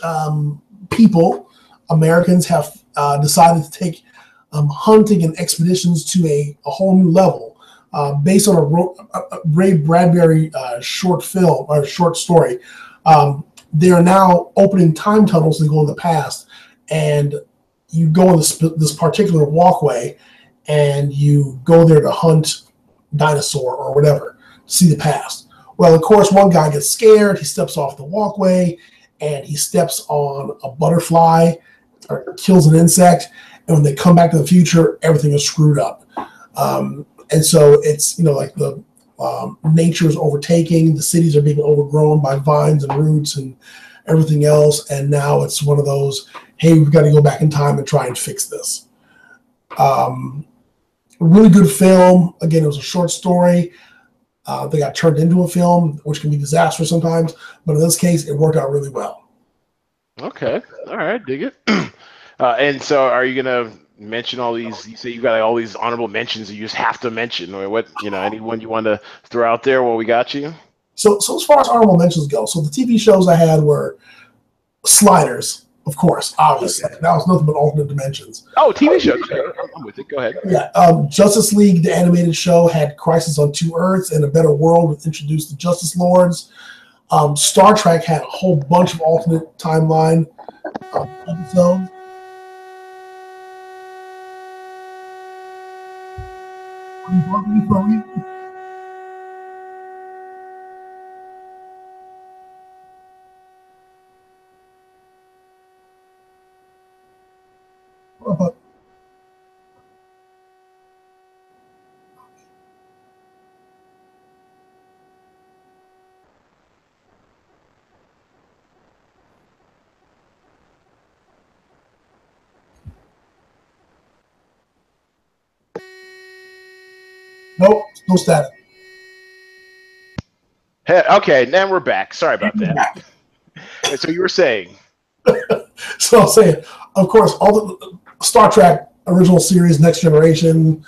[SPEAKER 2] people, Americans, have decided to take hunting and expeditions to a whole new level, based on a Ray Bradbury short film or short story. They are now opening time tunnels to go in the past, and you go on this particular walkway, and you go there to hunt dinosaur or whatever, see the past. Well, of course, one guy gets scared. He steps off the walkway, and he steps on a butterfly or kills an insect. And when they come back to the future, everything is screwed up. And so it's, like the nature is overtaking. The cities are being overgrown by vines and roots and everything else. And now it's one of those, hey, we've got to go back in time and try and fix this. Really good film. Again, it was a short story. They got turned into a film, which can be disastrous sometimes. But in this case, it worked out really well.
[SPEAKER 1] Okay. All right. Dig it. And so, are you gonna mention all these? You say you got all these honorable mentions that you just have to mention, or what? Anyone you want to throw out there while we got you?
[SPEAKER 2] So as far as honorable mentions go, so the TV shows I had were Sliders, of course, obviously.
[SPEAKER 1] Okay.
[SPEAKER 2] That was nothing but alternate dimensions.
[SPEAKER 1] Oh, TV shows. Okay. I'm with it. Go ahead.
[SPEAKER 2] Yeah, Justice League, the animated show, had Crisis on Two Earths and A Better World, which introduced the Justice Lords. Star Trek had a whole bunch of alternate timeline episodes. Nope, no static.
[SPEAKER 1] Hey, okay, now we're back. Sorry about that. So you were saying?
[SPEAKER 2] So I'm saying, of course, all the Star Trek original series, Next Generation,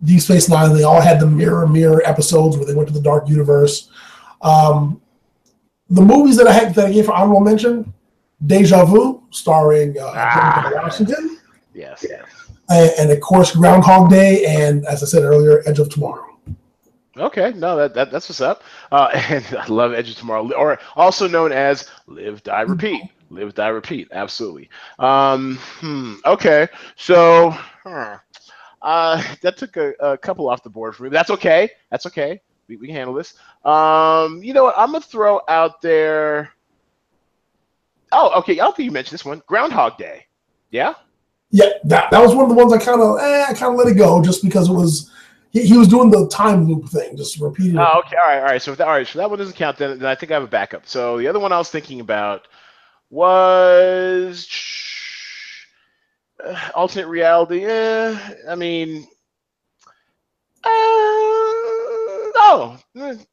[SPEAKER 2] Deep Space Nine, they all had the mirror episodes where they went to the dark universe. The movies that I gave for honorable mention, Deja Vu, starring Washington.
[SPEAKER 1] Yes.
[SPEAKER 2] And of course, Groundhog Day, and as I said earlier, Edge of Tomorrow.
[SPEAKER 1] Okay, no, that's what's up. And I love Edge of Tomorrow, or also known as Live, Die, Repeat. Live, Die, Repeat. Absolutely. Okay, so that took a couple off the board for me. But that's okay. That's okay. We can handle this. You know what? I'm gonna throw out there. Oh, okay. I don't think you mentioned this one. Groundhog Day. Yeah.
[SPEAKER 2] Yeah, that was one of the ones I kind of let it go just because it was he was doing the time loop thing, just repeating.
[SPEAKER 1] Oh, okay. All right. So that one doesn't count. Then I think I have a backup. So the other one I was thinking about was alternate reality. I mean,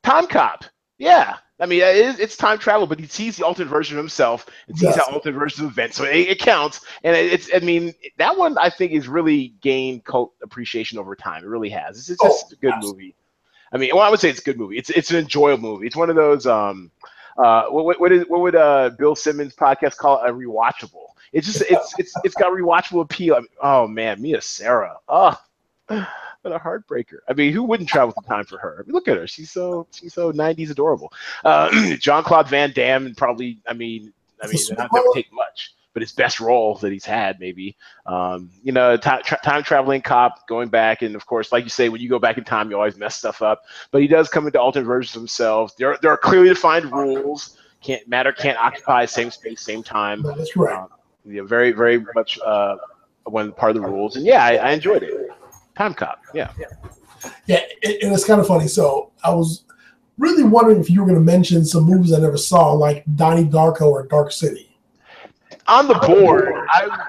[SPEAKER 1] Time Cop. Yeah. I mean, it's time travel, but he sees the alternate version of himself and sees how alternate versions of events, so it counts. And I mean, that one I think is really gained cult appreciation over time. It really has. It's just a good movie. I mean, well, I would say it's a good movie. It's an enjoyable movie. It's one of those. What would Bill Simmons' podcast call it? A rewatchable. It's got rewatchable appeal. I mean, oh man, Mia Sarah. Oh. What a heartbreaker. I mean, who wouldn't travel through time for her? I mean, look at her. She's so 90s adorable. Jean-Claude Van Damme, and probably, I mean, that doesn't take much, but his best role that he's had, maybe. Time traveling cop going back, and of course, like you say, when you go back in time, you always mess stuff up. But he does come into alternate versions of himself. There are clearly defined rules. Matter can't occupy same space, same time.
[SPEAKER 2] That's right.
[SPEAKER 1] Very, very much one part of the rules, and yeah, I enjoyed it. Time Cop, yeah.
[SPEAKER 2] And it's kind of funny. So I was really wondering if you were going to mention some movies I never saw, like Donnie Darko or Dark City.
[SPEAKER 1] On the board, I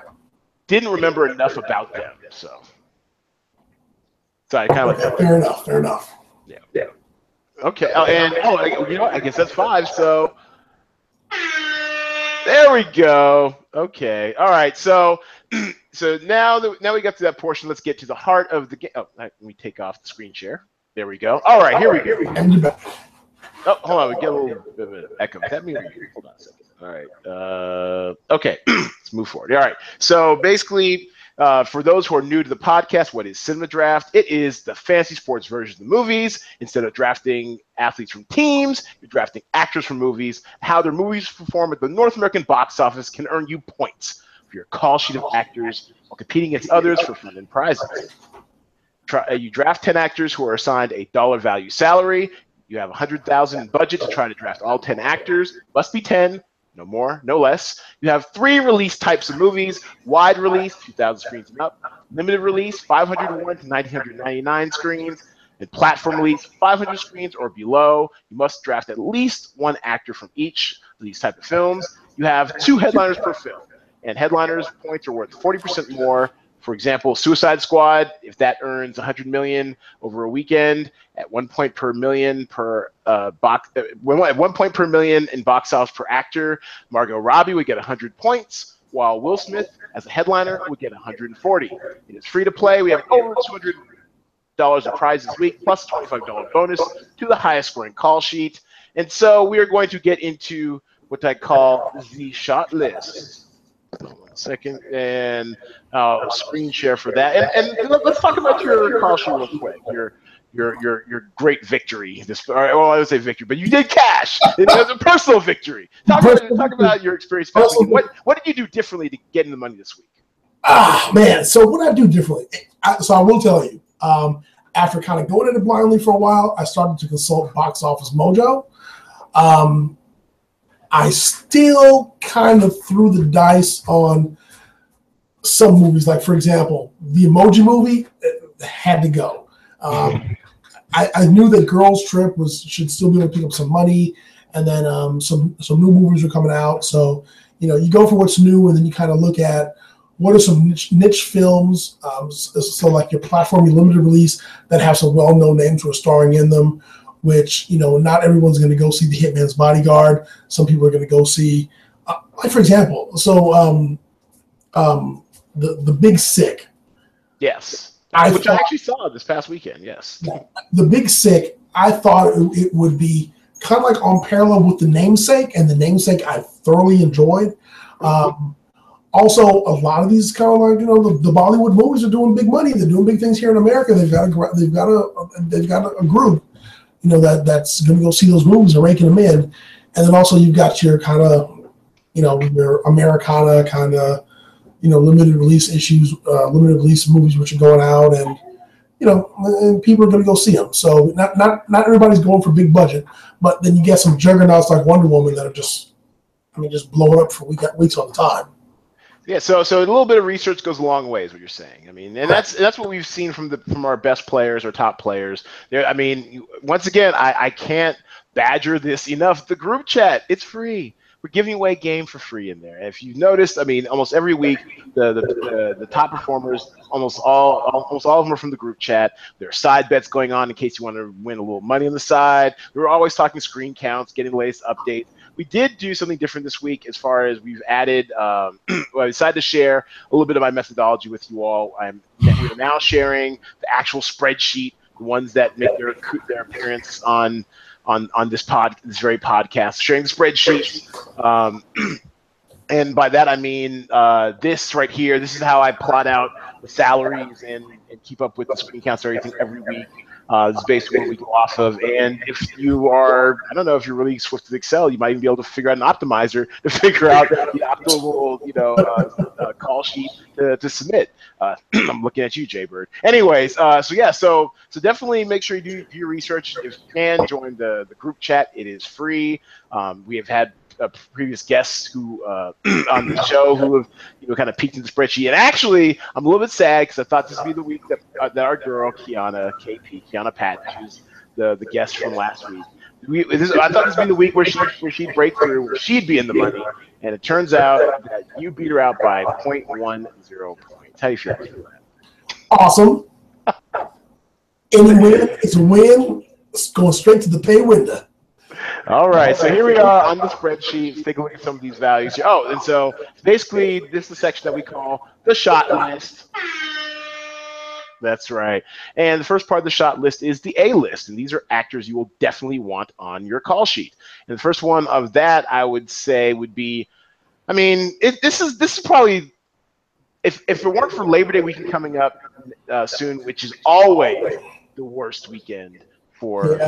[SPEAKER 1] didn't remember enough about them, so. So I kind of
[SPEAKER 2] Okay, fair enough. Fair enough.
[SPEAKER 1] yeah. Okay. I guess that's 5. So there we go. Okay. All right. So so now we got to that portion. Let's get to the heart of the game. Oh, let me take off the screen share. There we go. All right. Here we go.
[SPEAKER 2] And you back.
[SPEAKER 1] Oh, hold on. We get a little bit of an echo. Is that me or you? Hold on a second. All right. Okay. Let's move forward. All right. So basically, for those who are new to the podcast, what is Cinema Draft? It is the fantasy sports version of the movies. Instead of drafting athletes from teams, you're drafting actors from movies. How their movies perform at the North American box office can earn you points for your call sheet of actors while competing against others for fun and prizes. You draft 10 actors who are assigned a dollar value salary. You have $100,000 in budget to try to draft all 10 actors. Must be 10, no more, no less. You have 3 release types of movies: wide release, 2,000 screens and up; limited release, 501 to 1,999 screens; and platform release, 500 screens or below. You must draft at least 1 actor from each of these type of films. You have 2 headliners per film, and headliners' points are worth 40% more. For example, Suicide Squad, if that earns 100 million over a weekend at 1 point per million per at 1 point per million in box office per actor, Margot Robbie would get 100 points, while Will Smith as a headliner would get 140. It is free to play. We have over $200 of prize this week, plus $25 bonus to the highest scoring call sheet. And so we are going to get into what I call the shot list. 1 second, and screen share for that. And let's talk about your call sheet real quick. Your great victory. I would say victory, but you did cash. It was a personal victory. Talk about your experience. What did you do differently to get in the money this week?
[SPEAKER 2] Man, so what did I do differently? So I will tell you. After kind of going at it blindly for a while, I started to consult Box Office Mojo. I still kind of threw the dice on some movies. Like, for example, the Emoji Movie had to go. I knew that Girls Trip should still be able to pick up some money, and then some new movies were coming out. So, you go for what's new, and then you kind of look at what are some niche films, so like your platform, your limited release, that have some well-known names who are starring in them, which, not everyone's going to go see The Hitman's Bodyguard. Some people are going to go see, like, for example, so the Big Sick.
[SPEAKER 1] Yes. Which I actually saw this past weekend, yes.
[SPEAKER 2] The Big Sick, I thought it would be kind of like on parallel with The Namesake, and The Namesake I thoroughly enjoyed. Also, a lot of these kind of like, the Bollywood movies are doing big money. They're doing big things here in America. They've got a group, that's going to go see those movies and raking them in. And then also you've got your kind of, your Americana kind of, limited release issues, limited release movies which are going out, and and people are going to go see them. So not everybody's going for big budget, but then you get some juggernauts like Wonder Woman that are just blowing up for weeks on the time.
[SPEAKER 1] Yeah, so a little bit of research goes a long way, is what you're saying. I mean, and that's what we've seen from our best players, our top players. Once again, I can't badger this enough. The group chat, it's free. We're giving away a game for free in there. If you've noticed, almost every week, the top performers, almost all of them are from the group chat. There are side bets going on in case you want to win a little money on the side. We're always talking screen counts, getting the latest updates. We did do something different this week as far as we've added, well, I decided to share a little bit of my methodology with you all. We're now sharing the actual spreadsheet, the ones that make their appearance on this very podcast, sharing the spreadsheet. And by that, I mean this right here. This is how I plot out the salaries and keep up with the screen counts and everything every week. This is basically what we go off of. And if you are, I don't know, if you're really swift with Excel, you might even be able to figure out an optimizer to figure out the optimal, call sheet to submit. I'm looking at you, Jaybird. Anyways, so definitely make sure you do your research. If you can, join the group chat. It is free. We have had previous guests who on the show who have kind of peeked in the spreadsheet. And actually, I'm a little bit sad because I thought this would be the week that our girl Kiana Pat, who's the guest from last week. I thought this would be the week where she'd break through, where she'd be in the money. And it turns out that you beat her out by 0.10 points. How do you feel about that?
[SPEAKER 2] Awesome. Any win is a win. It's going straight to the pay window.
[SPEAKER 1] All right, so here we are on the spreadsheet. Let's take a look at some of these values. Oh, and so basically, this is the section that we call the shot list. That's right. And the first part of the shot list is the A list, and these are actors you will definitely want on your call sheet. And the first one of that, I would say, would be, I mean, this is probably, if it weren't for Labor Day weekend coming up soon, which is always the worst weekend for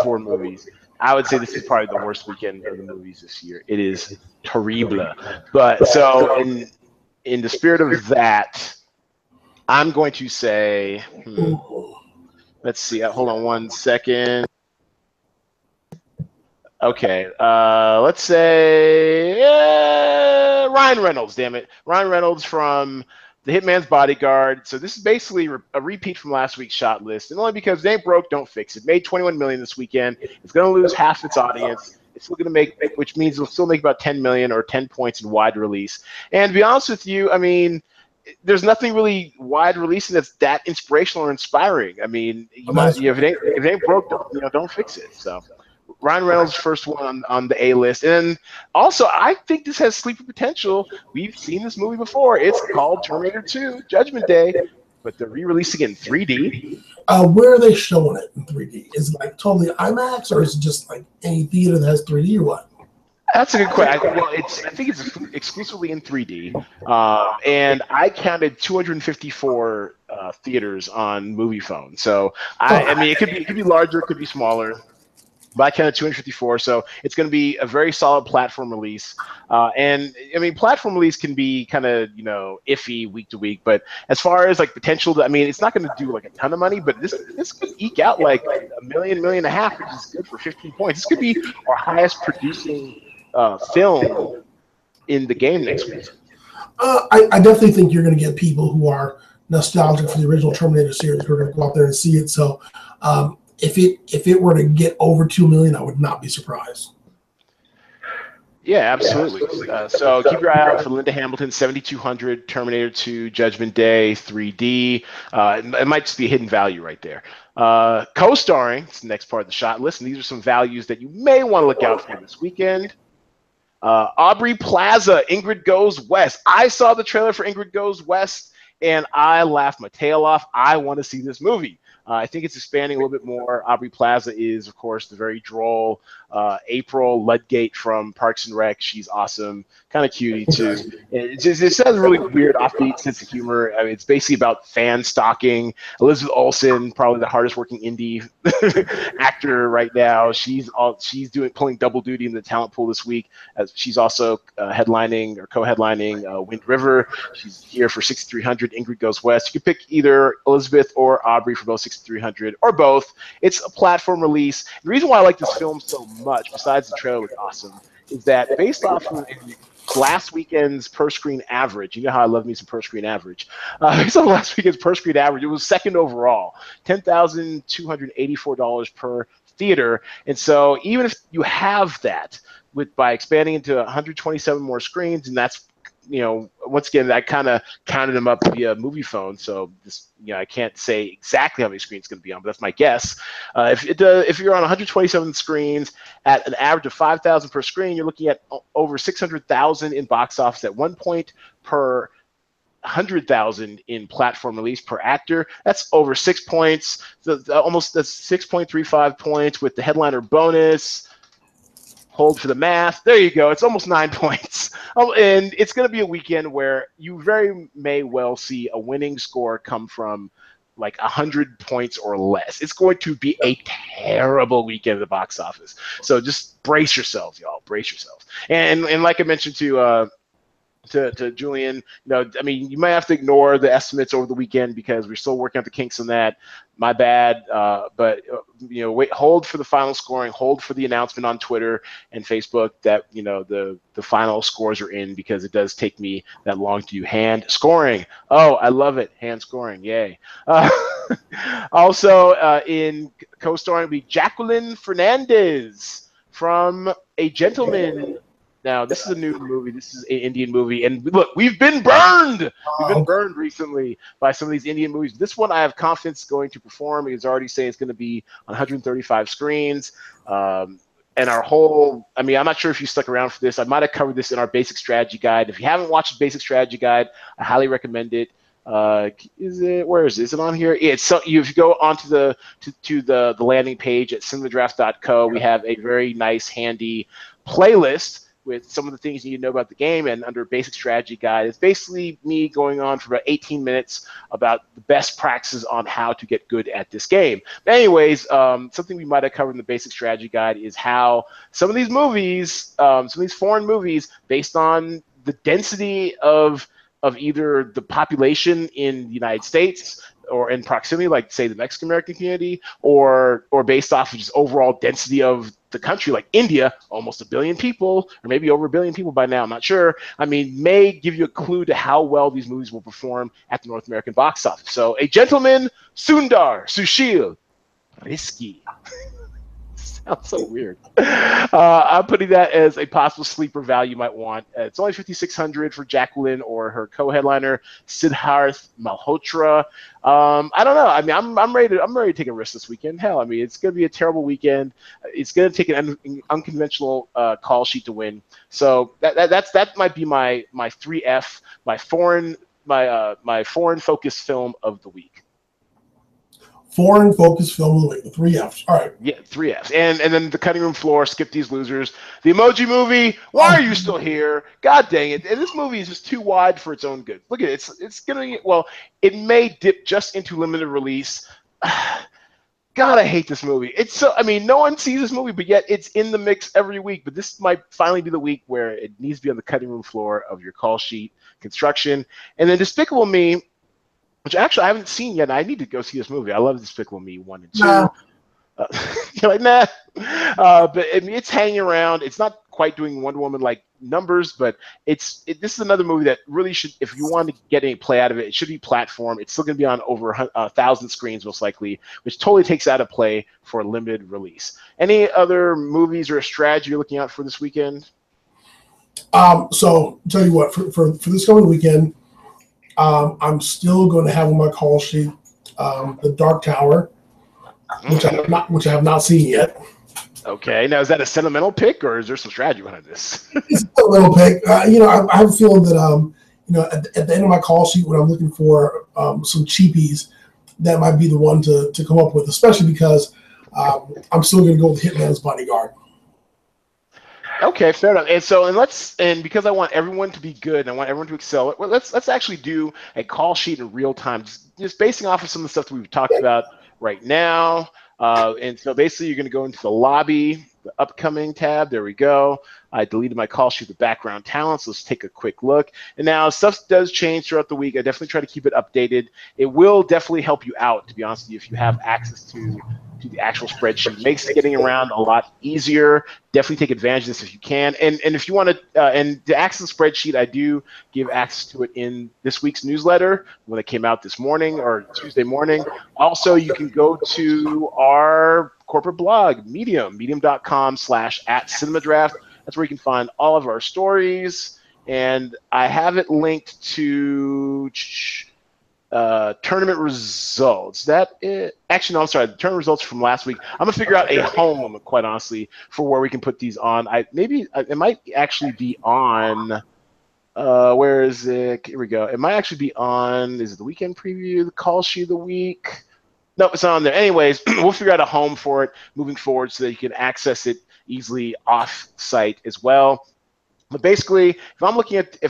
[SPEAKER 1] for movies, I would say this is probably the worst weekend of the movies this year. It is terrible. But so in the spirit of that, I'm going to say, let's see. Hold on one second. Okay, let's say Ryan Reynolds. Damn it, Ryan Reynolds from The Hitman's Bodyguard. So this is basically a repeat from last week's shot list, and only because it ain't broke, don't fix it. Made 21 million this weekend. It's going to lose half its audience. It's still going to make, which means it'll still make about 10 million or 10 points in wide release. And to be honest with you, I mean, there's nothing really wide releasing that's that inspirational or inspiring. I mean, if it ain't broke, don't fix it. So Ryan Reynolds first one on the A list, and also I think this has sleeper potential. We've seen this movie before. It's called Terminator 2: Judgment Day, but they're re-releasing it in 3D.
[SPEAKER 2] Where are they showing it in 3D? Is it like totally IMAX, or is it just like any theater that has 3D or what?
[SPEAKER 1] That's a good question. Well, I think it's exclusively in 3D, and I counted 254 theaters on MoviePhone. So I mean, it could be larger, it could be smaller. But I counted 254, so it's going to be a very solid platform release. And I mean, platform release can be kind of iffy week to week, but as far as like potential, I mean, it's not going to do like a ton of money, but this could eke out like a million and a half, which is good for 15 points. This could be our highest producing film in the game next week.
[SPEAKER 2] I definitely think you're going to get people who are nostalgic for the original Terminator series who are going to go out there and see it. So if it were to get over 2 million, I would not be surprised.
[SPEAKER 1] Yeah, absolutely. So keep your eye out for Linda Hamilton's 7200 Terminator 2 Judgment Day 3D. It might just be a hidden value right there. Co-starring, it's the next part of the shot list, and these are some values that you may want to look out for this weekend. Aubrey Plaza, Ingrid Goes West. I saw the trailer for Ingrid Goes West, and I laughed my tail off. I want to see this movie. I think it's expanding a little bit more. Aubrey Plaza is, of course, the very droll April Ludgate from Parks and Rec. She's awesome, kind of cutie too. It has a really weird, offbeat sense of humor. I mean, it's basically about fan stalking. Elizabeth Olsen, probably the hardest working indie actor right now. She's pulling double duty in the talent pool this week. As she's also headlining or co-headlining Wind River. She's here for 6300. Ingrid Goes West. You can pick either Elizabeth or Aubrey for both 6300 or both. It's a platform release. The reason why I like this film so much, besides the trailer was awesome, is that based off of last weekend's per screen average, you know how I love me some per screen average. Based on last weekend's per screen average, it was second overall, $10,284 per theater. And so even if you have that by expanding into 127 more screens, and that's once again, I kind of counted them up via MoviePhone, so this, I can't say exactly how many screens it's going to be on, but that's my guess. If you're on 127 screens at an average of 5,000 per screen, you're looking at over 600,000 in box office at 1 point per 100,000 in platform release per actor. That's over 6 points. That's 6.35 points with the headliner bonus. Hold for the math. There you go. It's almost 9 points. And it's going to be a weekend where you very may well see a winning score come from like 100 points or less. It's going to be a terrible weekend at the box office. So just brace yourselves, y'all. Brace yourselves. And like I mentioned to Julian, I mean, you might have to ignore the estimates over the weekend because we're still working out the kinks on that. My bad. But wait, hold for the final scoring, hold for the announcement on Twitter and Facebook that the final scores are in, because it does take me that long to do hand scoring. Oh, I love it, hand scoring, yay. Also in co-starring will be Jacqueline Fernandez from A Gentleman. Now, this is a new movie. This is an Indian movie. And look, we've been burned. We've been burned recently by some of these Indian movies. This one I have confidence going to perform. It's already saying it's going to be on 135 screens. And our whole, I mean, I'm not sure if you stuck around for this. I might have covered this in our basic strategy guide. If you haven't watched the basic strategy guide, I highly recommend it. Where is it? Is it on here? Yeah, it's so, if you go onto the landing page at cinemadraft.co, we have a very nice handy playlist with some of the things you need to know about the game. And under basic strategy guide, it's basically me going on for about 18 minutes about the best practices on how to get good at this game. But anyways, something we might have covered in the basic strategy guide is how some of these movies, some of these foreign movies, based on the density of either the population in the United States or in proximity, like say the Mexican American community, or based off of just overall density of the country, like India, almost 1 billion people, or maybe over 1 billion people by now, I'm not sure. I mean, may give you a clue to how well these movies will perform at the North American box office. So, A Gentleman, Sundar, Sushil, Risky. Sounds so weird. I'm putting that as a possible sleeper value you might want. It's only $5,600 for Jacqueline or her co-headliner Siddharth Malhotra. I don't know. I mean, I'm ready to take a risk this weekend. Hell, I mean, it's going to be a terrible weekend. It's going to take an unconventional call sheet to win. So that might be my 3F, my foreign focused film of the week.
[SPEAKER 2] Foreign focused film of the week, the 3 Fs. All right.
[SPEAKER 1] Yeah, 3 Fs. And then the cutting room floor, skip these losers. The Emoji Movie, why are you still here? God dang it. And this movie is just too wide for its own good. Look at it. It's going to, well, it may dip just into limited release. God, I hate this movie. It's so, I mean, no one sees this movie, but yet it's in the mix every week. But this might finally be the week where it needs to be on the cutting room floor of your call sheet construction. And then Despicable Me, which actually I haven't seen yet. And I need to go see this movie. I love Despicable Me 1 and 2.
[SPEAKER 2] No.
[SPEAKER 1] You're like, nah. But I mean, it's hanging around. It's not quite doing Wonder Woman like numbers, but this is another movie that really should, if you want to get any play out of it, it should be platform. It's still going to be on over 1,000 screens most likely, which totally takes out of play for a limited release. Any other movies or a strategy you're looking out for this weekend?
[SPEAKER 2] So tell you what, for this coming weekend, I'm still going to have on my call sheet The Dark Tower, which I have not seen yet.
[SPEAKER 1] Okay, now is that a sentimental pick or is there some strategy behind this?
[SPEAKER 2] It's a little pick. I have a feeling that at the end of my call sheet when I'm looking for some cheapies, that might be the one to come up with, especially because I'm still going to go with Hitman's Bodyguard.
[SPEAKER 1] Okay, fair enough. And because I want everyone to be good and I want everyone to excel, let's actually do a call sheet in real time, just basing off of some of the stuff that we've talked about right now. And so basically you're going to go into the lobby, the upcoming tab. There we go. I deleted my call sheet, the background talents. Let's take a quick look. And now stuff does change throughout the week. I definitely try to keep it updated. It will definitely help you out, to be honest with you, if you have access to the actual spreadsheet. It makes getting around a lot easier. Definitely take advantage of this if you can. And if you want to, and to access the spreadsheet, I do give access to it in this week's newsletter when it came out this morning or Tuesday morning. Also, you can go to our corporate blog, medium.com/@cinemadraft. That's where you can find all of our stories. And I have it linked to tournament results. Actually, no, I'm sorry. The tournament results from last week. I'm gonna figure out a home, quite honestly, for where we can put these on. It might actually be on. Where is it? Here we go. It might actually be on. Is it the weekend preview? The call sheet of the week? Nope, it's not on there. Anyways, we'll figure out a home for it moving forward so that you can access it easily off-site as well. But basically, if I'm looking at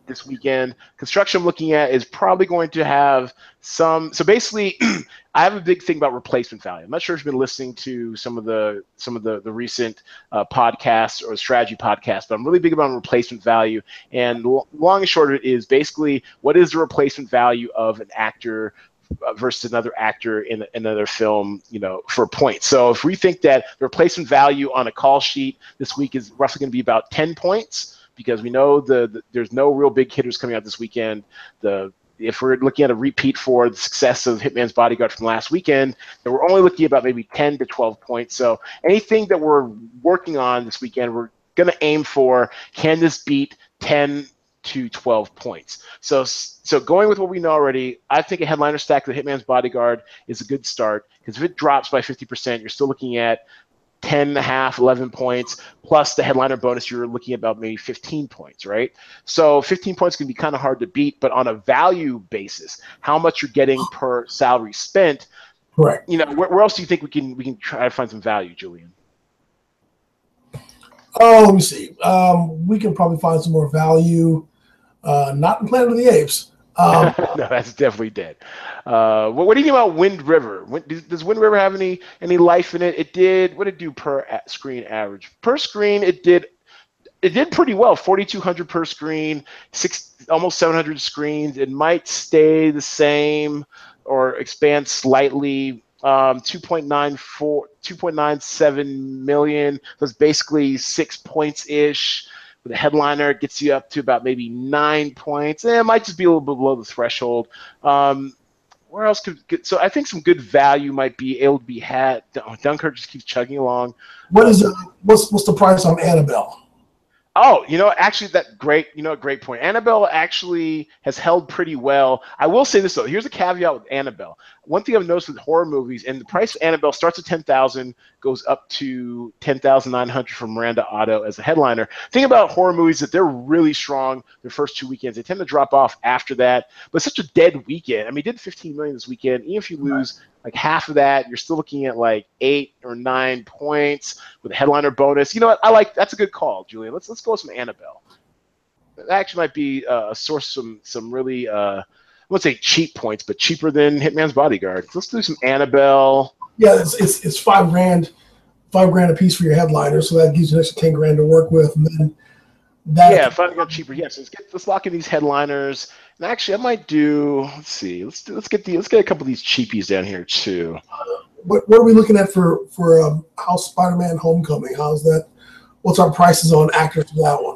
[SPEAKER 1] this weekend, construction I'm looking at is probably going to have some. So basically, I have a big thing about replacement value. I'm not sure if you've been listening to some of the recent podcasts or strategy podcasts, but I'm really big about replacement value. And long and short of it is basically what is the replacement value of an actor versus another actor in another film, for points. So if we think that the replacement value on a call sheet this week is roughly going to be about 10 points, because we know there's no real big hitters coming out this weekend. If we're looking at a repeat for the success of Hitman's Bodyguard from last weekend, then we're only looking at about maybe 10 to 12 points. So anything that we're working on this weekend, we're going to aim for, can this beat 10 to 12 points? So going with what we know already, I think a headliner stack of the Hitman's Bodyguard is a good start, because if it drops by 50%, you're still looking at 10.5, 11 points, plus the headliner bonus, you're looking at about maybe 15 points, right? So 15 points can be kind of hard to beat, but on a value basis, how much you're getting per salary spent,
[SPEAKER 2] Correct.
[SPEAKER 1] Where else do you think we can try to find some value, Julian?
[SPEAKER 2] Oh, let me see. We can probably find some more value. Not in Planet of the Apes.
[SPEAKER 1] No, that's definitely dead. What do you think about Wind River? Does Wind River have any life in it? It did. What did it do per screen average? Per screen, it did pretty well. 4,200 per screen, almost 700 screens. It might stay the same or expand slightly. 2.97 million. So it's basically 6 points ish. With a headliner, it gets you up to about maybe 9 points. It might just be a little bit below the threshold. Where else so I think some good value might be able to be had. Dunkirk just keeps chugging along.
[SPEAKER 2] What's the price on Annabelle?
[SPEAKER 1] Oh, actually, great point. Annabelle actually has held pretty well. I will say this though. Here's a caveat with Annabelle. One thing I've noticed with horror movies, and the price of Annabelle starts at 10,000, goes up to 10,900 from Miranda Otto as a headliner. Thing about horror movies that they're really strong their first 2 weekends. They tend to drop off after that. But it's such a dead weekend. I mean, it did 15 million this weekend. Even if you lose like half of that, you're still looking at like 8 or 9 points with a headliner bonus. You know what? That's a good call, Julian. Let's go with some Annabelle. That actually might be a source of some really I wouldn't say cheap points, but cheaper than Hitman's Bodyguard. Let's do some Annabelle.
[SPEAKER 2] Yeah, it's $5,000 a piece for your headliner, so that gives you an extra $10,000 to work with, and then
[SPEAKER 1] if I got cheaper, yes. Let's lock in these headliners. And actually, I might do. Let's see. Let's get a couple of these cheapies down here too.
[SPEAKER 2] What are we looking at for House Spider-Man Homecoming? How's that? What's our prices on actors for that one?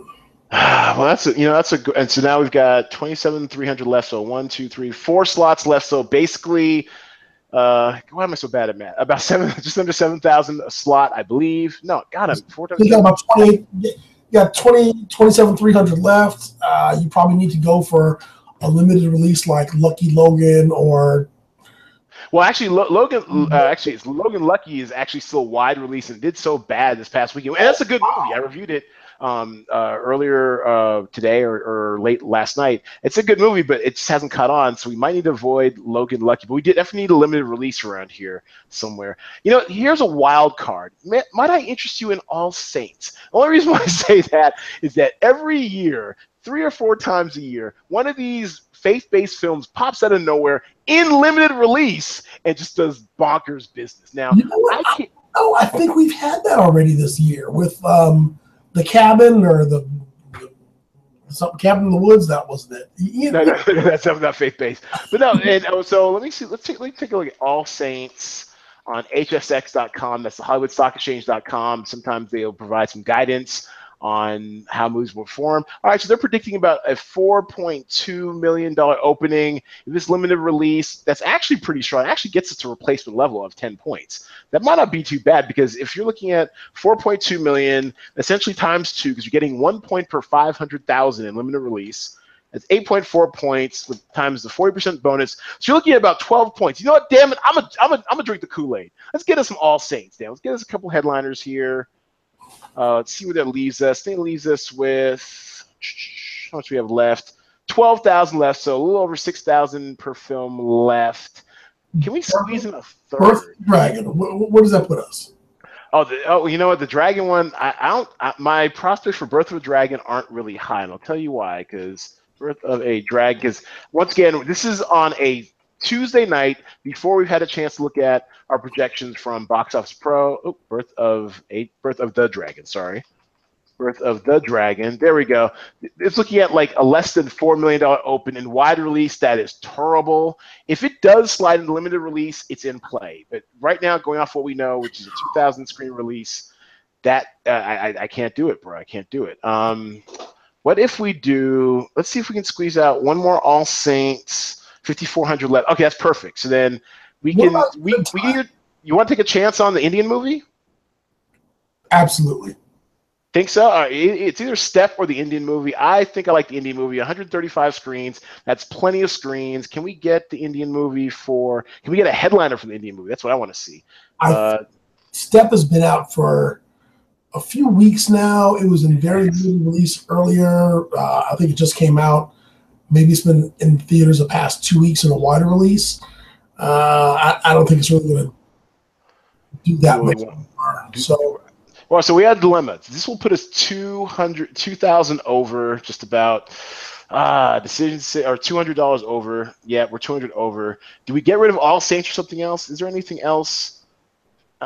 [SPEAKER 1] Well, that's a good. And so now we've got 27,300 left. So 1, 2, 3, 4 slots left. So basically, why am I so bad at math? About just under 7,000 a slot, I believe. No, God, I'm 4 times.
[SPEAKER 2] You got about 20. You got 27,300 left. You probably need to go for a limited release like Lucky Logan or.
[SPEAKER 1] Well, actually, Logan Lucky is actually still wide release and did so bad this past weekend. And that's a good movie. I reviewed it earlier today or late last night. It's a good movie, but it just hasn't caught on. So we might need to avoid Logan Lucky. But we definitely need a limited release around here somewhere. Here's a wild card. Might I interest you in All Saints? The only reason why I say that is that every year, 3 or 4 times a year, one of these faith-based films pops out of nowhere in limited release and just does bonkers business. Now,
[SPEAKER 2] I think we've had that already this year with the Cabin or the Cabin in the Woods. That wasn't it.
[SPEAKER 1] No, that's not faith-based. But no, and so let me see. Let's take a look at All Saints on hsx.com. That's the HollywoodStockExchange.com. Sometimes they'll provide some guidance on how movies will perform. All right, so they're predicting about a $4.2 million opening. This limited release, that's actually pretty strong. It actually gets us to replacement level of 10 points. That might not be too bad, because if you're looking at 4.2 million, essentially times 2, because you're getting 1 point per 500,000 in limited release. That's 8.4 points with times the 40% bonus. So you're looking at about 12 points. You know what? Damn it, I'm gonna drink the Kool-Aid. Let's get us some All Saints. Let's get us a couple headliners here. Let's see where that leaves us. I think it leaves us with, how much we have left? 12,000 left, so a little over 6,000 per film left. Can we squeeze in a third?
[SPEAKER 2] Birth Dragon. Where does that put us?
[SPEAKER 1] You know what? The Dragon one, my prospects for Birth of a Dragon aren't really high, and I'll tell you why. Because Birth of a Dragon is, once again, this is on a Tuesday night before we've had a chance to look at our projections from Box Office Pro. Birth of the Dragon. Sorry, Birth of the Dragon. There we go. It's looking at like a less than $4 million open in wide release. That is terrible. If it does slide into limited release, it's in play. But right now, going off what we know, which is a 2,000 screen release, that I can't do it, bro. I can't do it. What if we do? Let's see if we can squeeze out one more All Saints. 5,400 left. Okay, that's perfect. So then we can you want to take a chance on the Indian movie?
[SPEAKER 2] Absolutely.
[SPEAKER 1] Think so? It's either Step or the Indian movie. I think I like the Indian movie. 135 screens. That's plenty of screens. Can we get the Indian movie for? Can we get a headliner for the Indian movie? That's what I want to see.
[SPEAKER 2] Step has been out for a few weeks now. It was in very limited release earlier. I think it just came out. Maybe it's been in theaters the past 2 weeks in a wider release. I don't think it's really going to do that much more. So,
[SPEAKER 1] well, so we had a dilemma. This will put us 2,000 over, just about. Decisions or $200 over. Yeah, we're 200 over. Do we get rid of All Saints or something else? Is there anything else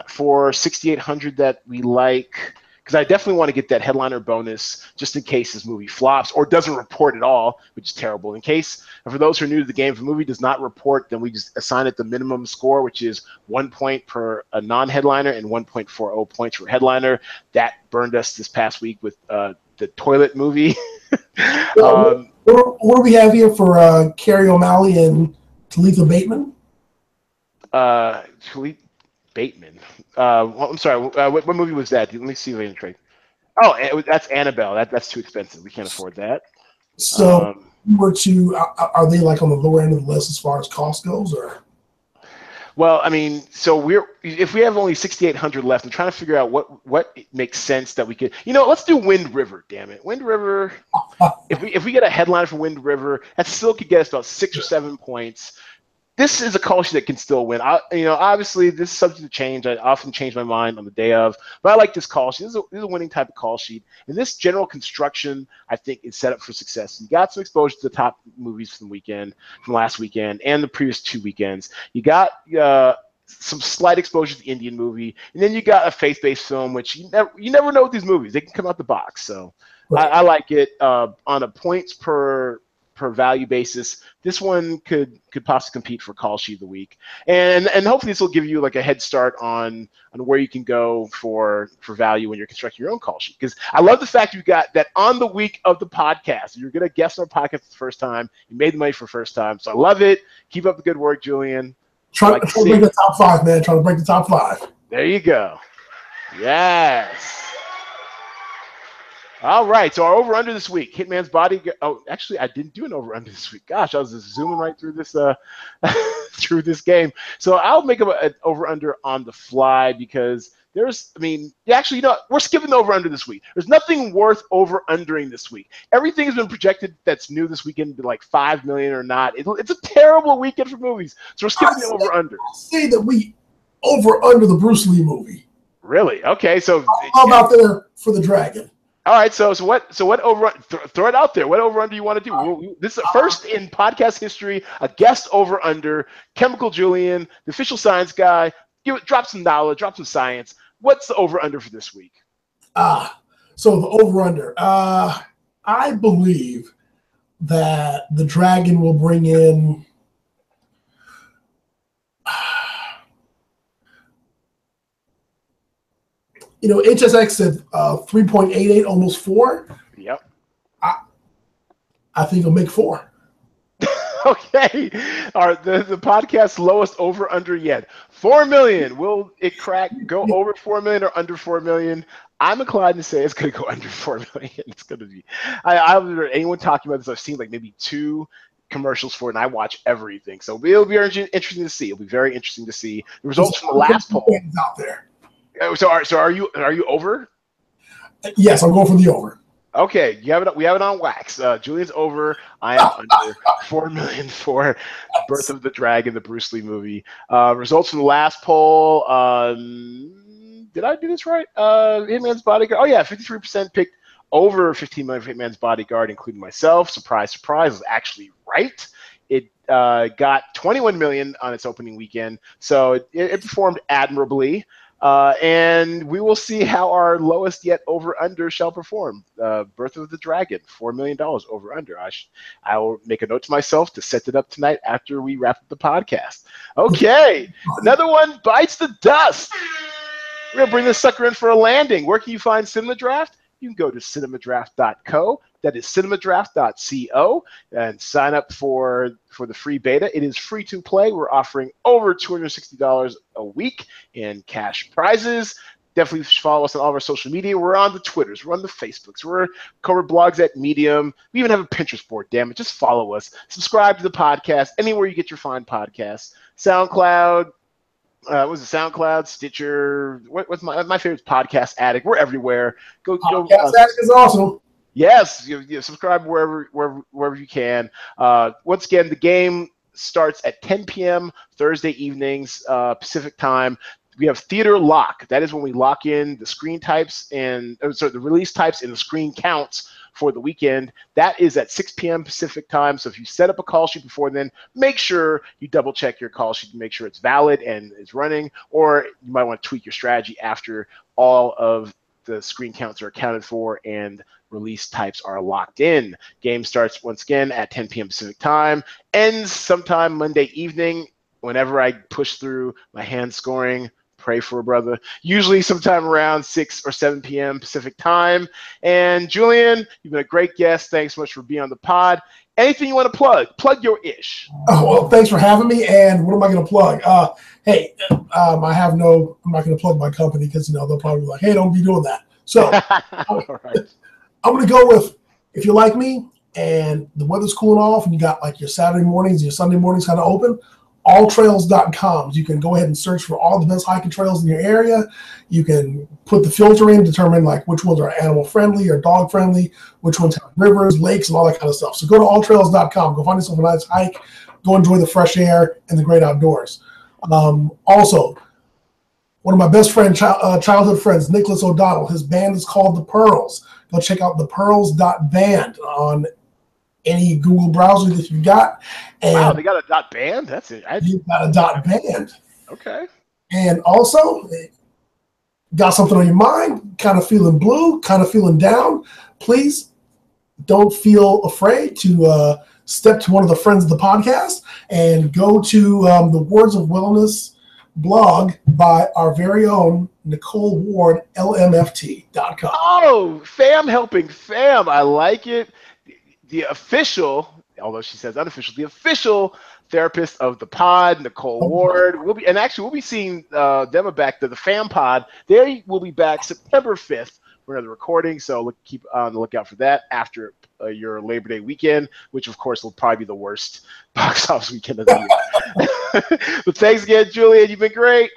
[SPEAKER 1] for 6,800 that we like? Because I definitely want to get that headliner bonus just in case this movie flops or doesn't report at all, which is terrible. In case, for those who are new to the game, if a movie does not report, then we just assign it the minimum score, which is 1 point per a non-headliner and 1.40 points for headliner. That burned us this past week with the toilet movie.
[SPEAKER 2] what do we have here for Carrie O'Malley and Talitha Bateman?
[SPEAKER 1] Talitha Bateman. I'm sorry. What movie was that? Let me see if I can trade. Oh, that's Annabelle. That's too expensive. We can't afford that.
[SPEAKER 2] So, are they like on the lower end of the list as far as cost goes, or?
[SPEAKER 1] Well, I mean, so if we have only 6,800 left, I'm trying to figure out what makes sense that we could. Let's do Wind River. Damn it, Wind River. If we get a headline for Wind River, that still could get us about 6 or 7 points. This is a call sheet that can still win. Obviously, this is subject to change. I often change my mind on the day of, but I like this call sheet. This is a winning type of call sheet. And this general construction, I think, is set up for success. You got some exposure to the top movies from last weekend, and the previous 2 weekends. You got some slight exposure to the Indian movie, and then you got a faith-based film, which you never know with these movies. They can come out the box. So right. I like it on a points per value basis. This one could possibly compete for call sheet of the week, and hopefully this will give you like a head start on where you can go for value when you're constructing your own call sheet. Because I love the fact you got that on the week of the podcast. You're gonna guest our podcast for the first time. You made the money for the first time, so I love it. Keep up the good work, Julian.
[SPEAKER 2] Try to break the top 5, man. Try to break the top 5.
[SPEAKER 1] There you go. Yes. All right, so our over-under this week, Hitman's Bodyguard. Oh, actually, I didn't do an over-under this week. Gosh, I was just zooming right through this through this game. So I'll make an over-under on the fly because we're skipping the over-under this week. There's nothing worth over-undering this week. Everything has been projected that's new this weekend to like 5 million or not. It's a terrible weekend for movies, so we're skipping the over-under.
[SPEAKER 2] Say that we over-under the Bruce Lee movie.
[SPEAKER 1] Really? Okay, so
[SPEAKER 2] how about there for the Dragon?
[SPEAKER 1] All right, so what over? Throw it out there. What over under you want to do? This is first in podcast history, a guest over under. Chemical Julian, the official science guy. Drop some knowledge, drop some science. What's the over under for this week?
[SPEAKER 2] So the over under. I believe that the Dragon will bring in. HSX said 3.88, almost 4.
[SPEAKER 1] Yep.
[SPEAKER 2] I think it'll make 4.
[SPEAKER 1] Okay. All right. The podcast's lowest over under yet. 4 million. Will it go over 4 million or under 4 million? I'm inclined to say it's going to go under 4 million. It's going to be. I haven't heard anyone talking about this. I've seen like maybe 2 commercials for it, and I watch everything. So it'll be interesting to see. It'll be very interesting to see the results from the last poll.
[SPEAKER 2] Out there.
[SPEAKER 1] So are you over?
[SPEAKER 2] Yes, I'm going for the over.
[SPEAKER 1] Okay, we have it on wax. Julian's over. I am under 4 million for Birth of the Dragon, the Bruce Lee movie. Results from the last poll. Did I do this right? Hitman's Bodyguard. Oh yeah, 53% picked over 15 million for Hitman's Bodyguard, including myself. Surprise, surprise, was actually right. It got 21 million on its opening weekend, so it performed admirably. And we will see how our lowest yet over-under shall perform. Birth of the Dragon, $4 million over-under. I will make a note to myself to set it up tonight after we wrap up the podcast. Okay, another one bites the dust. We're going to bring this sucker in for a landing. Where can you find Cinema Draft? You can go to cinemadraft.co. That is cinemadraft.co, and sign up for the free beta. It is free to play. We're offering over $260 a week in cash prizes. definitely follow us on all of our social media. We're on the Twitters. We're on the Facebooks. We're cover blogs at Medium. We even have a Pinterest board, damn it. Just follow us. Subscribe to the podcast anywhere you get your fine podcasts. SoundCloud. Was it SoundCloud, Stitcher? What's my favorite podcast Addict? We're everywhere. Go.
[SPEAKER 2] Podcast Addict is awesome.
[SPEAKER 1] Yes, subscribe wherever you can. Once again, the game starts at 10 p.m. Thursday evenings Pacific time. We have theater lock. That is when we lock in the screen types and the release types and the screen counts for the weekend. That is at 6 p.m. Pacific time. So if you set up a call sheet before then, make sure you double check your call sheet to make sure it's valid and it's running, or you might want to tweak your strategy after all of the screen counts are accounted for and release types are locked in. Game starts once again at 10 p.m. Pacific time, ends sometime Monday evening. Whenever I push through my hand scoring, pray for a brother. Usually sometime around 6 or 7 p.m. Pacific time. And Julian, you've been a great guest. Thanks so much for being on the pod. Anything you want to plug? Plug your ish.
[SPEAKER 2] Oh, well, thanks for having me. And what am I going to plug? Hey, I'm not going to plug my company because, they'll probably be like, hey, don't be doing that. So
[SPEAKER 1] All right.
[SPEAKER 2] I'm going to go with, if you like me and the weather's cooling off and you got like your Saturday mornings, your Sunday mornings kind of open, alltrails.com. You can go ahead and search for all the best hiking trails in your area. You can put the filter in, determine like which ones are animal friendly or dog friendly, which ones have rivers, lakes, and all that kind of stuff. So go to alltrails.com. Go find yourself a nice hike. Go enjoy the fresh air and the great outdoors. Also, one of my best childhood friends, Nicholas O'Donnell, his band is called The Pearls. Go check out thepearls.band on any Google browser that you got. And
[SPEAKER 1] wow, they got a .band? That's it.
[SPEAKER 2] You got a .band.
[SPEAKER 1] Okay.
[SPEAKER 2] And also, got something on your mind, kind of feeling blue, kind of feeling down, please don't feel afraid to step to one of the friends of the podcast and go to the Words of Wellness blog by our very own Nicole Ward, lmft.com.
[SPEAKER 1] Oh, fam helping fam. I like it. The official, although she says unofficial, the official therapist of the pod, Nicole Ward. We'll be seeing them back to the fam pod. They will be back September 5th for another recording. So keep on the lookout for that after your Labor Day weekend, which of course will probably be the worst box office weekend of the year. But thanks again, Julian. You've been great.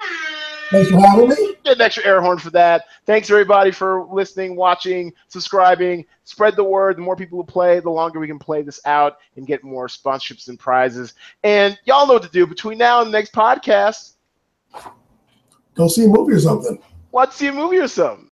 [SPEAKER 2] Thanks for having me.
[SPEAKER 1] Get an extra air horn for that. Thanks, everybody, for listening, watching, subscribing. Spread the word. The more people who play, the longer we can play this out and get more sponsorships and prizes. And y'all know what to do between now and the next podcast.
[SPEAKER 2] Go see a movie or something.
[SPEAKER 1] Watch, see a movie or something.